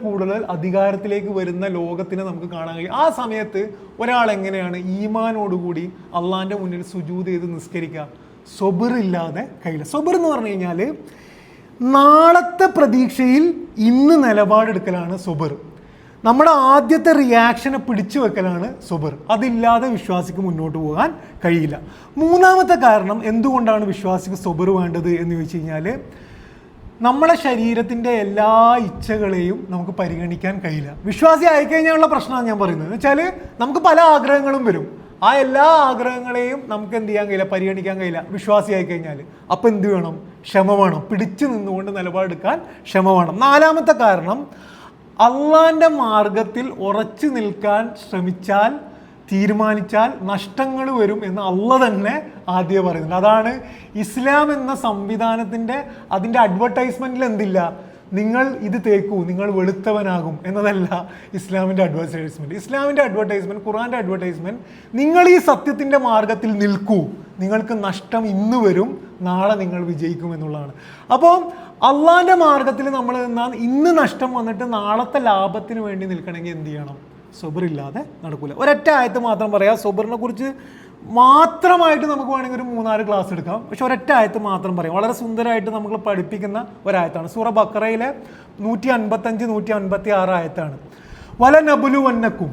കൂടുതൽ അധികാരത്തിലേക്ക് വരുന്ന ലോകത്തിനെ നമുക്ക് കാണാൻ കഴിയും. ആ സമയത്ത് ഒരാൾ എങ്ങനെയാണ് ഈമാനോടുകൂടി അള്ളാഹിൻ്റെ മുന്നിൽ സുജൂദ് ചെയ്ത് നിസ്കരിക്കുക? സബർ ഇല്ലാതെ കഴിയില്ല. സബർ എന്ന് പറഞ്ഞു കഴിഞ്ഞാൽ നാളത്തെ പ്രതീക്ഷയിൽ ഇന്ന് നിലപാടെടുക്കലാണ് സബർ. നമ്മുടെ ആദ്യത്തെ റിയാക്ഷനെ പിടിച്ചു വെക്കലാണ് സബർ. അതില്ലാതെ വിശ്വാസിക്ക് മുന്നോട്ട് പോകാൻ കഴിയില്ല. മൂന്നാമത്തെ കാരണം, എന്തുകൊണ്ടാണ് വിശ്വാസിക്ക് സബർ വേണ്ടത് എന്ന് ചോദിച്ചു കഴിഞ്ഞാൽ നമ്മളെ ശരീരത്തിൻ്റെ എല്ലാ ഇച്ഛകളെയും നമുക്ക് പരിഗണിക്കാൻ കഴിയില്ല. വിശ്വാസി ആയിക്കഴിഞ്ഞാലുള്ള പ്രശ്നമാണ് ഞാൻ പറയുന്നത്. എന്ന് വെച്ചാൽ നമുക്ക് പല ആഗ്രഹങ്ങളും വരും. ആ എല്ലാ ആഗ്രഹങ്ങളെയും നമുക്ക് എന്ത് ചെയ്യാൻ കഴിയില്ല, പരിഗണിക്കാൻ കഴിയില്ല വിശ്വാസി ആയിക്കഴിഞ്ഞാൽ. അപ്പം എന്ത് വേണം? ക്ഷമ വേണം. പിടിച്ചു നിന്നുകൊണ്ട് നിലപാടെടുക്കാൻ ക്ഷമ വേണം. നാലാമത്തെ കാരണം, അള്ളാഹിൻ്റെ മാർഗത്തിൽ ഉറച്ചു നിൽക്കാൻ ശ്രമിച്ചാൽ തീരുമാനിച്ചാൽ നഷ്ടങ്ങൾ വരും എന്ന് അള്ളാഹ് തന്നെ ആദ്യം പറയുന്നുണ്ട്. അതാണ് ഇസ്ലാം എന്ന സംവിധാനത്തിൻ്റെ അതിൻ്റെ അഡ്വർടൈസ്മെൻറ്റിൽ എന്തില്ല, നിങ്ങൾ ഇത് തേക്കൂ നിങ്ങൾ വെളുത്തവനാകും എന്നതല്ല ഇസ്ലാമിൻ്റെ അഡ്വർടൈസ്മെൻറ്റ്. ഇസ്ലാമിൻ്റെ അഡ്വർടൈസ്മെൻറ്റ്, ഖുർആൻ്റെ അഡ്വർടൈസ്മെൻറ്റ്, നിങ്ങൾ ഈ സത്യത്തിൻ്റെ മാർഗത്തിൽ നിൽക്കൂ, നിങ്ങൾക്ക് നഷ്ടം ഇന്ന് വരും, നാളെ നിങ്ങൾ വിജയിക്കും എന്നുള്ളതാണ്. അപ്പോൾ അള്ളാൻ്റെ മാർഗത്തിൽ നമ്മൾ നിന്നാൽ ഇന്ന് നഷ്ടം വന്നിട്ട് നാളത്തെ ലാഭത്തിന് വേണ്ടി നിൽക്കണമെങ്കിൽ എന്ത് ചെയ്യണം? സബറില്ലാതെ നടക്കില്ല. ഒരൊറ്റ ആയത്ത് മാത്രം പറയാം. സബറിനെ കുറിച്ച് മാത്രമായിട്ട് നമുക്ക് വേണമെങ്കിൽ ഒരു 3-4 ക്ലാസ് എടുക്കാം. പക്ഷെ ഒരൊറ്റ ആയത്ത് മാത്രം പറയാം. വളരെ സുന്ദരമായിട്ട് നമ്മൾ പഠിപ്പിക്കുന്ന ഒരായത്താണ്. സൂറ ബക്കറയിലെ 155-156 ആയത്താണ്. വല നബുലു വന്നക്കും,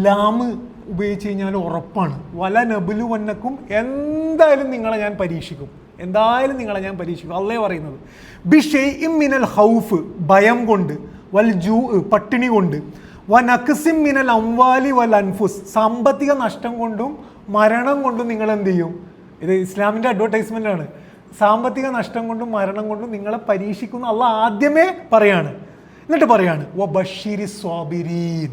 ലാമ് ഉപയോഗിച്ച് കഴിഞ്ഞാൽ ഉറപ്പാണ്. വല നബുലു വന്നക്കും, എന്തായാലും നിങ്ങളെ ഞാൻ പരീക്ഷിക്കും, എന്തായാലും നിങ്ങളെ ഞാൻ പരീക്ഷിക്കും. അള്ളേ പറയുന്നത് ബിഷൈഇം മിനൽ ഖൗഫ്, ഭയം കൊണ്ട്, വൽ ജൂ, പട്ടിണി കൊണ്ട്, വനക്സിം മിനൽ അംവാലി വൽ അൻഫുസ്, സാമ്പത്തിക നഷ്ടം കൊണ്ടും മരണം കൊണ്ടും നിങ്ങൾ എന്ത് ചെയ്യും? ഇത് ഇസ്ലാമിൻ്റെ അഡ്വർടൈസ്മെൻ്റ് ആണ്. സാമ്പത്തിക നഷ്ടം കൊണ്ടും മരണം കൊണ്ടും നിങ്ങളെ പരീക്ഷിക്കുന്ന അള്ളാഹ് ആദ്യമേ പറയാണ്. എന്നിട്ട് പറയാണ് വ ബഷീരി സ്വാബിരീൻ,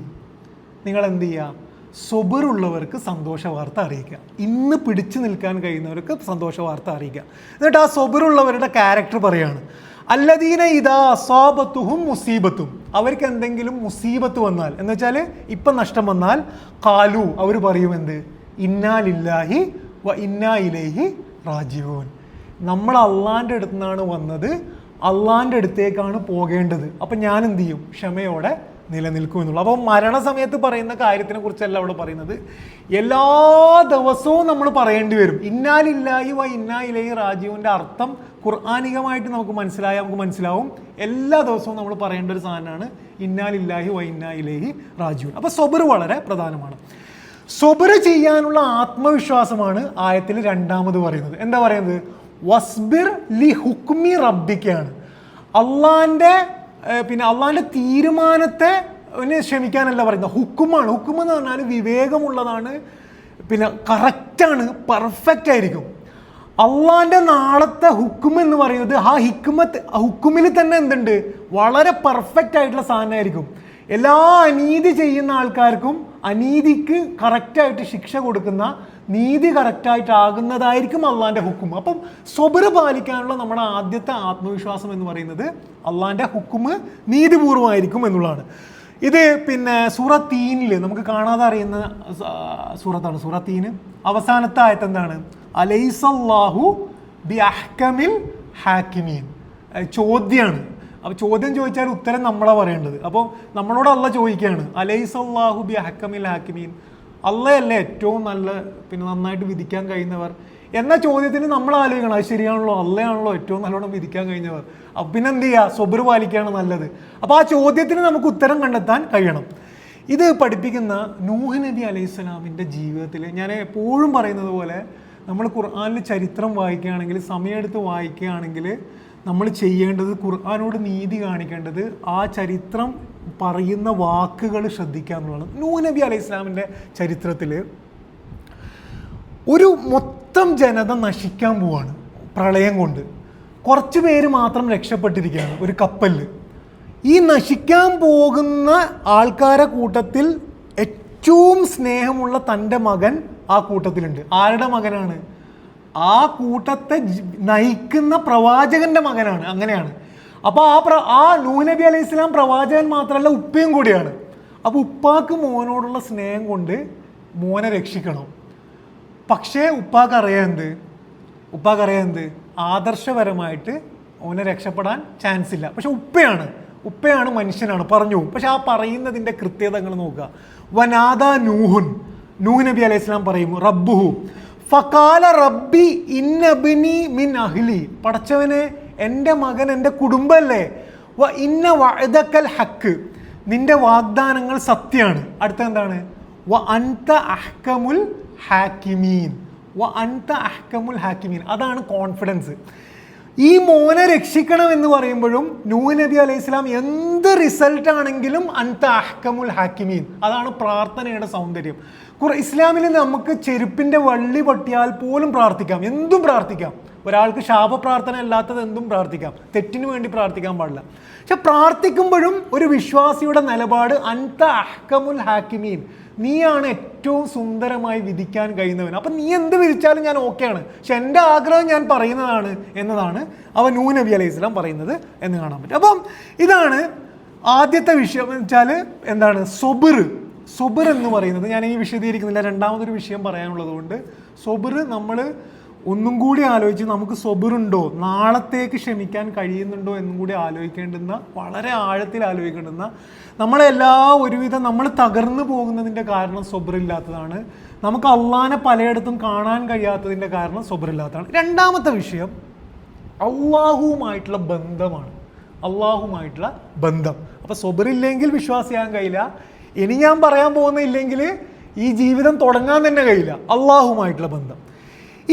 നിങ്ങൾ എന്ത് ചെയ്യുക? സൊബറുള്ളവർക്ക് സന്തോഷ വാർത്ത അറിയിക്കുക. ഇന്ന് പിടിച്ചു നിൽക്കാൻ കഴിയുന്നവർക്ക് സന്തോഷ വാർത്ത അറിയിക്കുക. എന്നിട്ട് ആ സൊബറുള്ളവരുടെ ക്യാരക്ടർ പറയാണ്, അല്ലദീന ഇദാ അസാബത്തുഹും മുസീബത്തും, അവർക്ക് എന്തെങ്കിലും മുസീബത്ത് വന്നാൽ, എന്ന് വെച്ചാൽ ഇപ്പം നഷ്ടം വന്നാൽ, ഖാലു, അവർ പറയും എന്ത്? ഇന്നാ ലില്ലാഹി വ ഇന്നാ ഇലൈഹി റാജിഊൻ, നമ്മൾ അള്ളാൻ്റെ അടുത്ത് നിന്നാണ് വന്നത്, അള്ളാൻ്റെ അടുത്തേക്കാണ് പോകേണ്ടത്. അപ്പം ഞാൻ എന്ത് ചെയ്യും? ക്ഷമയോടെ നിലനിൽക്കും എന്നുള്ളൂ. അപ്പോൾ മരണസമയത്ത് പറയുന്ന കാര്യത്തിനെ കുറിച്ചല്ല അവിടെ പറയുന്നത്. എല്ലാ ദിവസവും നമ്മൾ പറയേണ്ടി വരും. ഇന്നാ ലില്ലാഹി വ ഇന്നാ ഇലൈഹി റാജിഊൻ്റെ അർത്ഥം ഖുർആനികമായിട്ട് നമുക്ക് മനസ്സിലാവും. എല്ലാ ദിവസവും നമ്മൾ പറയേണ്ട ഒരു സാധനമാണ് ഇന്നാ ലില്ലാഹി വ ഇന്നാ ഇലൈഹി റാജിഊൻ. അപ്പോൾ സബർ വളരെ പ്രധാനമാണ്. സബർ ചെയ്യാനുള്ള ആത്മവിശ്വാസമാണ് ആയത്തിൽ രണ്ടാമത് പറയുന്നത്. എന്താ പറയുന്നത്? വസ്ബിർ ലി ഹുക്മി റബ്ബിക്കാണ്. അള്ളാൻ്റെ തീരുമാനത്തെ ക്ഷമിക്കാനല്ല പറയുന്നത്, ഹുക്കുമാണ്. ഹുക്കും എന്ന് പറഞ്ഞാൽ വിവേകമുള്ളതാണ്, പിന്നെ കറക്റ്റാണ്, പെർഫെക്റ്റ് ആയിരിക്കും. അള്ളാൻ്റെ നാളത്തെ ഹുക്കും എന്ന് പറയുന്നത് ആ ഹുക്കുമിൽ തന്നെ എന്തുണ്ട്? വളരെ പെർഫെക്റ്റ് ആയിട്ടുള്ള സാധനമായിരിക്കും. എല്ലാ അനീതി ചെയ്യുന്ന ആൾക്കാർക്കും അനീതിക്ക് കറക്റ്റായിട്ട് ശിക്ഷ കൊടുക്കുന്ന, നീതി കറക്റ്റായിട്ടാകുന്നതായിരിക്കും അള്ളാൻ്റെ ഹുക്കും. അപ്പം സബർ പാലിക്കാനുള്ള നമ്മുടെ ആദ്യത്തെ ആത്മവിശ്വാസം എന്ന് പറയുന്നത് അള്ളാൻ്റെ ഹുക്കും നീതിപൂർവമായിരിക്കും എന്നുള്ളതാണ്. ഇത് പിന്നെ സൂറ തീനിൽ നമുക്ക് കാണാതെ അറിയുന്ന സൂറത്താണ്. സൂറ തീന് അവസാനത്തെ ആയത്ത് എന്താണ്? അലൈസല്ലാഹു ബി അഹ്കമിൽ ഹാക്കിമീൻ. ചോദ്യമാണ്. അപ്പോൾ ചോദ്യം ചോദിച്ചാൽ ഉത്തരം നമ്മളാണ് പറയേണ്ടത്. അപ്പോൾ നമ്മളോട് അള്ളാഹ് ചോദിക്കുകയാണ്, അലൈസല്ലാഹു ബി അഹ്കമിൽ ഹാക്കിമീൻ, അള്ളയല്ലേ ഏറ്റവും നല്ല നന്നായിട്ട് വിധിക്കാൻ കഴിയുന്നവർ എന്ന ചോദ്യത്തിന് നമ്മൾ ആലോചിക്കണം, അത് ശരിയാണല്ലോ, അള്ളയാണല്ലോ ഏറ്റവും നല്ലോണം വിധിക്കാൻ കഴിഞ്ഞവർ. പിന്നെ എന്ത് ചെയ്യുക? സബർ പാലിക്കുകയാണ് നല്ലത്. അപ്പോൾ ആ ചോദ്യത്തിന് നമുക്ക് ഉത്തരം കണ്ടെത്താൻ കഴിയണം. ഇത് പഠിപ്പിക്കുന്ന നൂഹ് നബി അലൈഹിസ്സലാമിൻ്റെ ജീവിതത്തിൽ ഞാൻ എപ്പോഴും പറയുന്നത് പോലെ നമ്മൾ ഖുർആനിൽ ചരിത്രം വായിക്കുകയാണെങ്കിൽ, സമയമെടുത്ത് വായിക്കുകയാണെങ്കിൽ നമ്മൾ ചെയ്യേണ്ടത് ഖുർആനോട് നീതി കാണിക്കേണ്ടത് ആ ചരിത്രം പറയുന്ന വാക്കുകൾ ശ്രദ്ധിക്കുക എന്നുള്ളതാണ്. നൂഹ് നബി അലൈഹി ഇസ്ലാമിൻ്റെ ചരിത്രത്തിൽ ഒരു മൊത്തം ജനത നശിക്കാൻ പോവാണ് പ്രളയം കൊണ്ട്. കുറച്ച് പേര് മാത്രം രക്ഷപ്പെട്ടിരിക്കുകയാണ് ഒരു കപ്പലിൽ. ഈ നശിക്കാൻ പോകുന്ന ആൾക്കാരെ കൂട്ടത്തിൽ ഏറ്റവും സ്നേഹമുള്ള തൻ്റെ മകൻ ആ കൂട്ടത്തിലുണ്ട്. ആരുടെ മകനാണ്? ആ കൂട്ടത്തെ നയിക്കുന്ന പ്രവാചകന്റെ മകനാണ്. അങ്ങനെയാണ്. അപ്പോൾ ആ നൂഹ് നബി അലൈഹി ഇസ്ലാം പ്രവാചകൻ മാത്രമല്ല, ഉപ്പയും കൂടിയാണ്. അപ്പോൾ ഉപ്പാക്ക് മോനോടുള്ള സ്നേഹം കൊണ്ട് മോനെ രക്ഷിക്കണം. പക്ഷേ ഉപ്പാക്കറിയാം എന്ത് ആദർശപരമായിട്ട് ഓനെ രക്ഷപ്പെടാൻ ചാൻസ് ഇല്ല. പക്ഷെ ഉപ്പയാണ് മനുഷ്യനാണ്, പറഞ്ഞു. പക്ഷെ ആ പറയുന്നതിൻ്റെ കൃത്യതകൾ നോക്കുക. വനാദ നൂഹ് നബി അലൈഹി ഇസ്ലാം പറയും റബ്ബുഹു ഫഖാല റബ്ബി ഇന്നബ്നി മിൻ അഹ്ലി, പടച്ചവനെ എൻ്റെ മകൻ എൻ്റെ കുടുംബമല്ലേ. വ ഇന്ന വഅദക്കൽ ഹക്ക്, നിന്റെ വാഗ്ദാനങ്ങൾ സത്യമാണ്. അടുത്ത എന്താണ്? വ അൻത അഹ്കമുൽ ഹാക്കിമീൻ. അതാണ് കോൺഫിഡൻസ്. ഈ മോനെ രക്ഷിക്കണം എന്ന് പറയുമ്പോഴും നൂഹ് നബി അലൈഹി സ്വലാം എന്ത് റിസൾട്ട് ആണെങ്കിലും അൻത അഹ്കമുൽ ഹാക്കിമീൻ, അതാണ് പ്രാർത്ഥനയുടെ സൗന്ദര്യം. ഇസ്ലാമിൽ നമുക്ക് ചെരുപ്പിൻ്റെ വള്ളി പൊട്ടിയാൽ പോലും പ്രാർത്ഥിക്കാം, എന്തും പ്രാർത്ഥിക്കാം. ഒരാൾക്ക് ശാപപ്രാർത്ഥന അല്ലാത്തത് എന്തും പ്രാർത്ഥിക്കാം, തെറ്റിനു വേണ്ടി പ്രാർത്ഥിക്കാൻ പാടില്ല. പക്ഷെ പ്രാർത്ഥിക്കുമ്പോഴും ഒരു വിശ്വാസിയുടെ നിലപാട് അൻത അഹ്കമുൽ ഹാക്കിമീൻ, നീയാണ് ഏറ്റവും സുന്ദരമായി വിധിക്കാൻ കഴിയുന്നവൻ. അപ്പം നീ എന്ത് വിധിച്ചാലും ഞാൻ ഓക്കെയാണ്, പക്ഷെ എൻ്റെ ആഗ്രഹം ഞാൻ പറയുന്നതാണ് എന്നതാണ് നൂഹ് നബി അലൈഹി സ്വലാം പറയുന്നത് എന്ന് കാണാൻ പറ്റും. അപ്പം ഇതാണ് ആദ്യത്തെ വിഷയം എന്ന് വെച്ചാൽ എന്താണ് സൊബർ എന്ന് പറയുന്നത്. ഞാൻ ഈ വിശദീകരിക്കുന്നില്ല, രണ്ടാമതൊരു വിഷയം പറയാനുള്ളത് കൊണ്ട്. സൊബർ നമ്മൾ ഒന്നും കൂടി ആലോചിച്ച് നമുക്ക് സൊബറുണ്ടോ, നാളത്തേക്ക് ക്ഷമിക്കാൻ കഴിയുന്നുണ്ടോ എന്നും കൂടി ആലോചിക്കേണ്ടുന്ന, വളരെ ആഴത്തിൽ ആലോചിക്കേണ്ടുന്ന, നമ്മളെല്ലാ ഒരുവിധം നമ്മൾ തകർന്നു പോകുന്നതിൻ്റെ കാരണം സൊബറില്ലാത്തതാണ്. നമുക്ക് അള്ളാനെ പലയിടത്തും കാണാൻ കഴിയാത്തതിൻ്റെ കാരണം സൊബറില്ലാത്തതാണ്. രണ്ടാമത്തെ വിഷയം അള്ളാഹുവുമായിട്ടുള്ള ബന്ധമാണ്. അള്ളാഹുമായിട്ടുള്ള ബന്ധം. അപ്പോൾ സൊബറില്ലെങ്കിൽ വിശ്വാസിയാകാൻ കഴിയില്ല. ഇനി ഞാൻ പറയാൻ പോകുന്നില്ലെങ്കിൽ ഈ ജീവിതം തുടങ്ങാൻ തന്നെ കഴിയില്ല. അള്ളാഹുമായിട്ടുള്ള ബന്ധം.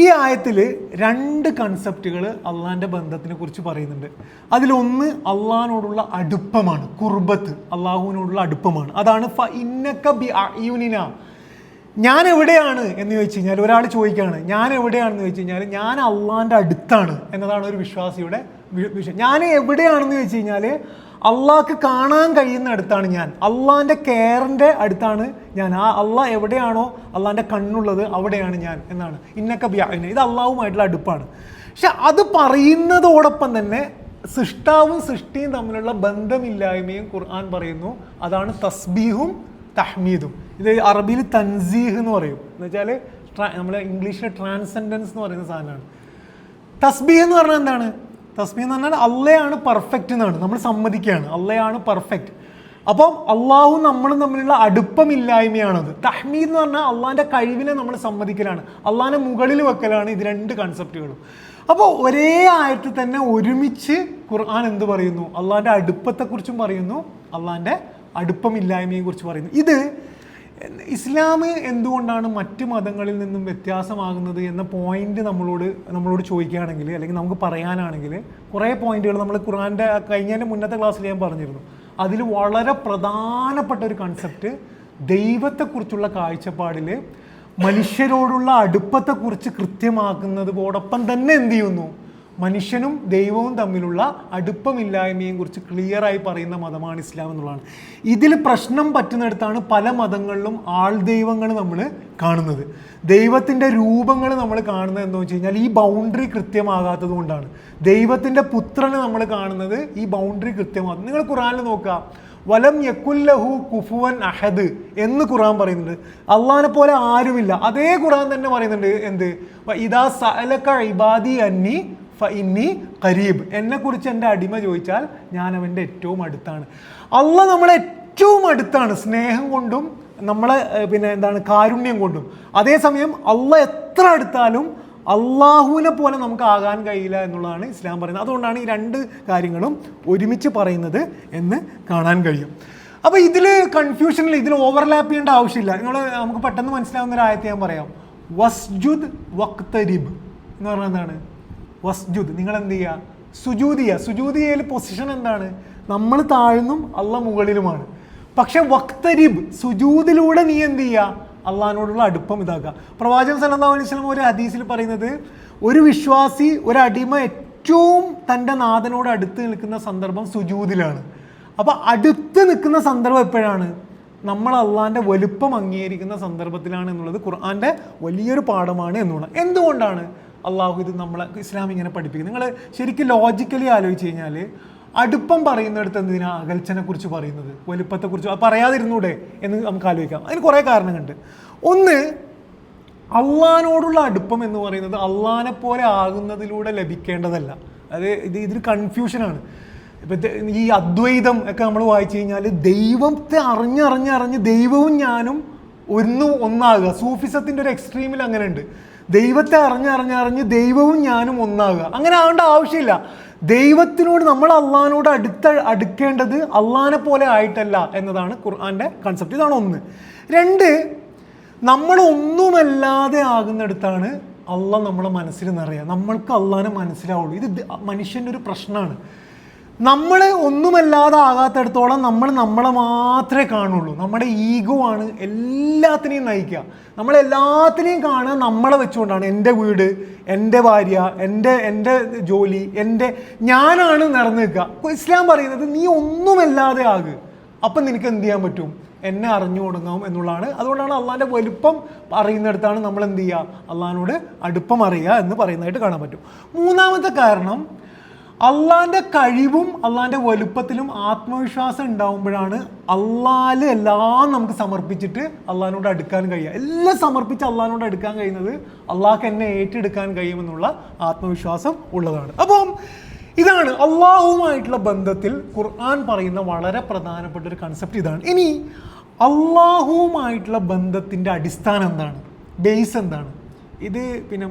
ഈ ആയത്തിൽ 2 കൺസെപ്റ്റുകൾ അള്ളാഹിൻ്റെ ബന്ധത്തിനെ കുറിച്ച് പറയുന്നുണ്ട്. അതിലൊന്ന് അള്ളാഹിനോടുള്ള അടുപ്പമാണ്, കുർബത്ത്, അള്ളാഹുവിനോടുള്ള അടുപ്പമാണ്. അതാണ് ഫ ഇന്നക ബി അയുനിന, ഞാൻ എവിടെയാണ് എന്ന് ചോദിച്ചു കഴിഞ്ഞാൽ, ഒരാൾ ചോദിക്കുകയാണ് ഞാൻ എവിടെയാണെന്ന് ചോദിച്ചു കഴിഞ്ഞാൽ, ഞാൻ അള്ളാഹിൻ്റെ അടുത്താണ് എന്നതാണ് ഒരു വിശ്വാസിയുടെ വിഷയം. ഞാൻ എവിടെയാണെന്ന് ചോദിച്ചു കഴിഞ്ഞാൽ, അള്ളാഹ്ക്ക് കാണാൻ കഴിയുന്ന അടുത്താണ് ഞാൻ, അള്ളാഹിൻ്റെ കെയറിൻ്റെ അടുത്താണ് ഞാൻ. ആ അള്ളാഹ് എവിടെയാണോ അള്ളാഹിൻ്റെ കണ്ണുള്ളത് അവിടെയാണ് ഞാൻ എന്നാണ് ഇന്നക ബി അയുനിന. ഇത് അള്ളാഹുമായിട്ടുള്ള അടുപ്പാണ്. പക്ഷെ അത് പറയുന്നതോടൊപ്പം തന്നെ സൃഷ്ടാവും സൃഷ്ടിയും തമ്മിലുള്ള ബന്ധമില്ലായ്മയും ഖുർആൻ പറയുന്നു. അതാണ് തസ്ബീഹും തഹ്മീദും. ഇത് അറബിയിൽ തൻസീഹ് എന്ന് പറയും. എന്ന് വെച്ചാൽ നമ്മൾ ഇംഗ്ലീഷിലെ ട്രാൻസെൻഡൻസ് എന്ന് പറയുന്ന സാധനമാണ്. തസ്ബീഹ് എന്ന് പറഞ്ഞാൽ എന്താണ്? തസ്ബീഹ് എന്ന് പറഞ്ഞാൽ അള്ളയാണ് പെർഫെക്റ്റ് എന്നാണ്, നമ്മൾ സമ്മതിക്കുകയാണ് അള്ളയാണ് പെർഫെക്റ്റ്. അപ്പം അള്ളാഹും നമ്മളും തമ്മിലുള്ള അടുപ്പമില്ലായ്മയാണത്. തഹ്മീദ് എന്ന് പറഞ്ഞാൽ അള്ളാഹിൻ്റെ കഴിവിനെ നമ്മൾ സമ്മതിക്കലാണ്, അള്ളാഹിനെ മുകളിൽ വെക്കലാണ്. ഇത് 2 കൺസെപ്റ്റുകളും. അപ്പോൾ ഒരേ ആയത്തിൽ തന്നെ ഒരുമിച്ച് ഖുർആൻ എന്ത് പറയുന്നു? അള്ളാഹിൻ്റെ അടുപ്പത്തെക്കുറിച്ചും പറയുന്നു, അള്ളാഹിൻ്റെ അടുപ്പമില്ലായ്മയെ കുറിച്ച് പറയുന്നു. ഇത് ഇസ്ലാം എന്തുകൊണ്ടാണ് മറ്റ് മതങ്ങളിൽ നിന്നും വ്യത്യാസമാകുന്നത് എന്ന പോയിന്റ് നമ്മളോട് ചോദിക്കുകയാണെങ്കിൽ, അല്ലെങ്കിൽ നമുക്ക് പറയാനാണെങ്കിൽ കുറേ പോയിന്റുകൾ നമ്മൾ ഖുർആൻ്റെ കഴിഞ്ഞതിൻ്റെ മുന്നത്തെ ക്ലാസ്സിൽ ഞാൻ പറഞ്ഞിരുന്നു. അതിൽ വളരെ പ്രധാനപ്പെട്ട ഒരു കൺസെപ്റ്റ് ദൈവത്തെക്കുറിച്ചുള്ള കാഴ്ചപ്പാടിൽ മനുഷ്യരോടുള്ള അടുപ്പത്തെക്കുറിച്ച് കൃത്യമാക്കുന്നതോടൊപ്പം തന്നെ എന്ത് ചെയ്യുന്നു? മനുഷ്യനും ദൈവവും തമ്മിലുള്ള അടുപ്പമില്ലായ്മയും കുറിച്ച് ക്ലിയറായി പറയുന്ന മതമാണ് ഇസ്ലാം എന്നുള്ളതാണ്. ഇതിൽ പ്രശ്നം പറ്റുന്നിടത്താണ് പല മതങ്ങളിലും ആൾ ദൈവങ്ങൾ നമ്മൾ കാണുന്നത്, ദൈവത്തിൻ്റെ രൂപങ്ങൾ നമ്മൾ കാണുന്നത് എന്താണെന്ന് വെച്ച് കഴിഞ്ഞാൽ ഈ ബൗണ്ടറി കൃത്യമാകാത്തത് കൊണ്ടാണ്. ദൈവത്തിൻ്റെ പുത്രനെ നമ്മൾ കാണുന്നത് ഈ ബൗണ്ടറി കൃത്യമാകും. നിങ്ങൾ ഖുർആനിൽ നോക്കുക, വലം യക്കുല്ലഹു കുഫുവൻ അഹദ് എന്ന് ഖുർആൻ പറയുന്നുണ്ട്. അള്ളാഹിനെ പോലെ ആരുമില്ല. അതേ ഖുർആൻ തന്നെ പറയുന്നുണ്ട് എന്ത്? ഇദാ സഅലക ഇബാദി അന്നി ഫഇന്നി ഖരീബ്, എന്നെക്കുറിച്ച് എൻ്റെ അടിമ ചോദിച്ചാൽ ഞാൻ അവൻ്റെ ഏറ്റവും അടുത്താണ്. അള്ളാഹ് നമ്മളെ ഏറ്റവും അടുത്താണ്, സ്നേഹം കൊണ്ടും നമ്മളെ കാരുണ്യം കൊണ്ടും. അതേസമയം അള്ളാഹ് എത്ര അടുത്താലും അള്ളാഹുവിനെ പോലെ നമുക്ക് ആകാൻ കഴിയില്ല എന്നുള്ളതാണ് ഇസ്ലാം പറയുന്നത്. അതുകൊണ്ടാണ് ഈ 2 കാര്യങ്ങളും ഒരുമിച്ച് പറയുന്നത് എന്ന് കാണാൻ കഴിയും. അപ്പോൾ ഇതിൽ കൺഫ്യൂഷനിൽ ഇതിൽ ഓവർലാപ്പ് ചെയ്യേണ്ട ആവശ്യമില്ല. നമുക്ക് പെട്ടെന്ന് മനസ്സിലാവുന്ന ഒരു ആയത്തെ ഞാൻ പറയാം. വസ്ജുദ് വഖ്തരിബ് എന്ന് പറഞ്ഞാൽ എന്താണ്? വസ്ജുദ്, നിങ്ങൾ എന്ത് ചെയ്യുക? സുജൂദ് ചെയ്യുക. സുജൂദ് ചെയ്യൽ പൊസിഷൻ എന്താണ്? നമ്മൾ താഴ്ന്നും അള്ളാഹ് മുകളിലുമാണ്. പക്ഷെ വഖ്തരിബ്, സുജൂദിലൂടെ നീ എന്ത് ചെയ്യുക? അള്ളാഹിനോടുള്ള അടുപ്പം ഇതാക്കുക. പ്രവാചകൻ സല്ലല്ലാഹു അലൈഹി വസല്ലം ഒരു ഹദീസിൽ പറയുന്നത്, ഒരു വിശ്വാസി, ഒരു അടിമ ഏറ്റവും തൻ്റെ നാഥനോട് അടുത്ത് നിൽക്കുന്ന സന്ദർഭം സുജൂദിലാണ്. അപ്പോൾ അടുത്ത് നിൽക്കുന്ന സന്ദർഭം എപ്പോഴാണ്? നമ്മൾ അള്ളാഹിൻ്റെ വലുപ്പം അംഗീകരിക്കുന്ന സന്ദർഭത്തിലാണ് എന്നുള്ളത് ഖുർആൻ്റെ വലിയൊരു പാഠമാണ് എന്നുള്ളത്. എന്തുകൊണ്ടാണ് അള്ളാഹു ഇത് നമ്മളെ ഇസ്ലാം ഇങ്ങനെ പഠിപ്പിക്കുന്നത്? നിങ്ങൾ ശരിക്കും ലോജിക്കലി ആലോചിച്ച് കഴിഞ്ഞാൽ അടുപ്പം പറയുന്നിടത്ത് എന്തിനാ അകൽച്ചനെ കുറിച്ച് പറയുന്നത്, വലുപ്പത്തെക്കുറിച്ച് പറയാതിരുന്നൂടെ എന്ന് നമുക്ക് ആലോചിക്കാം. അതിന് കുറേ കാരണങ്ങളുണ്ട്. ഒന്ന്, അള്ളാഹിനോടുള്ള അടുപ്പം എന്ന് പറയുന്നത് അള്ളാഹിനെ പോലെ ആകുന്നതിലൂടെ ലഭിക്കേണ്ടതല്ല. ഇതിൽ കൺഫ്യൂഷനാണ്. ഇപ്പം ഈ അദ്വൈതം ഒക്കെ നമ്മൾ വായിച്ചു കഴിഞ്ഞാൽ ദൈവത്തെ അറിഞ്ഞ് ദൈവവും ഞാനും ഒന്നാകുക. സൂഫിസത്തിൻ്റെ ഒരു എക്സ്ട്രീമിൽ അങ്ങനെ ഉണ്ട്. ദൈവത്തെ അറിഞ്ഞ് ദൈവവും ഞാനും ഒന്നാകുക. അങ്ങനെ ആവേണ്ട ആവശ്യമില്ല. ദൈവത്തിനോട് നമ്മൾ അള്ളാഹിനോട് അടുക്കേണ്ടത് അള്ളാഹിനെ പോലെ ആയിട്ടല്ല എന്നതാണ് ഖുർആൻ്റെ കൺസെപ്റ്റ്. ഇതാണ് ഒന്ന്. 2, നമ്മൾ ഒന്നുമല്ലാതെ ആകുന്നിടത്താണ് അള്ളാഹ് നമ്മളെ മനസ്സിൽ നിറയുക. നമ്മൾക്ക് അള്ളാഹിനെ മനസ്സിലാവുള്ളൂ. ഇത് മനുഷ്യൻ്റെ ഒരു പ്രശ്നമാണ്. നമ്മൾ ഒന്നുമല്ലാതെ ആകാത്തിടത്തോളം നമ്മൾ നമ്മളെ മാത്രമേ കാണുള്ളൂ. നമ്മുടെ ഈഗോ ആണ് എല്ലാത്തിനെയും നയിക്കുക. നമ്മളെല്ലാത്തിനെയും കാണുക നമ്മളെ വെച്ചുകൊണ്ടാണ്. എൻ്റെ വീട്, എൻ്റെ ഭാര്യ, എൻ്റെ ജോലി, ഞാനാണ് നിറഞ്ഞു നിൽക്കുക. ഇസ്ലാം പറയുന്നത് നീ ഒന്നുമല്ലാതെ ആകുക. അപ്പം നിനക്ക് എന്ത് ചെയ്യാൻ പറ്റും? എന്നെ അറിഞ്ഞു തുടങ്ങാം എന്നുള്ളതാണ്. അതുകൊണ്ടാണ് അള്ളാഹിൻ്റെ വലുപ്പം അറിയുന്നിടത്താണ് നമ്മൾ എന്ത് ചെയ്യുക, അള്ളാഹിനോട് അടുപ്പം അറിയുക എന്ന് പറയുന്നതായിട്ട് കാണാൻ പറ്റും. മൂന്നാമത്തെ കാരണം, അള്ളാഹിൻ്റെ കഴിവും അള്ളാഹിൻ്റെ വലുപ്പത്തിലും ആത്മവിശ്വാസം ഉണ്ടാകുമ്പോഴാണ് അള്ളാഹിൽ എല്ലാം നമുക്ക് സമർപ്പിച്ചിട്ട് അള്ളാഹിനോട് അടുക്കാൻ കഴിയുക. എല്ലാം സമർപ്പിച്ച് അള്ളാഹിനോട് അടുക്കാൻ കഴിയുന്നത് അള്ളാഹ്ക്ക് എന്നെ ഏറ്റെടുക്കാൻ കഴിയുമെന്നുള്ള ആത്മവിശ്വാസം ഉള്ളതാണ്. അപ്പം ഇതാണ് അള്ളാഹുവുമായിട്ടുള്ള ബന്ധത്തിൽ ഖുർആൻ പറയുന്ന വളരെ പ്രധാനപ്പെട്ട ഒരു കൺസെപ്റ്റ് ഇതാണ്. ഇനി അള്ളാഹുവുമായിട്ടുള്ള ബന്ധത്തിൻ്റെ അടിസ്ഥാനം എന്താണ്, ബേസ് എന്താണ്? ഇത് പിന്നെ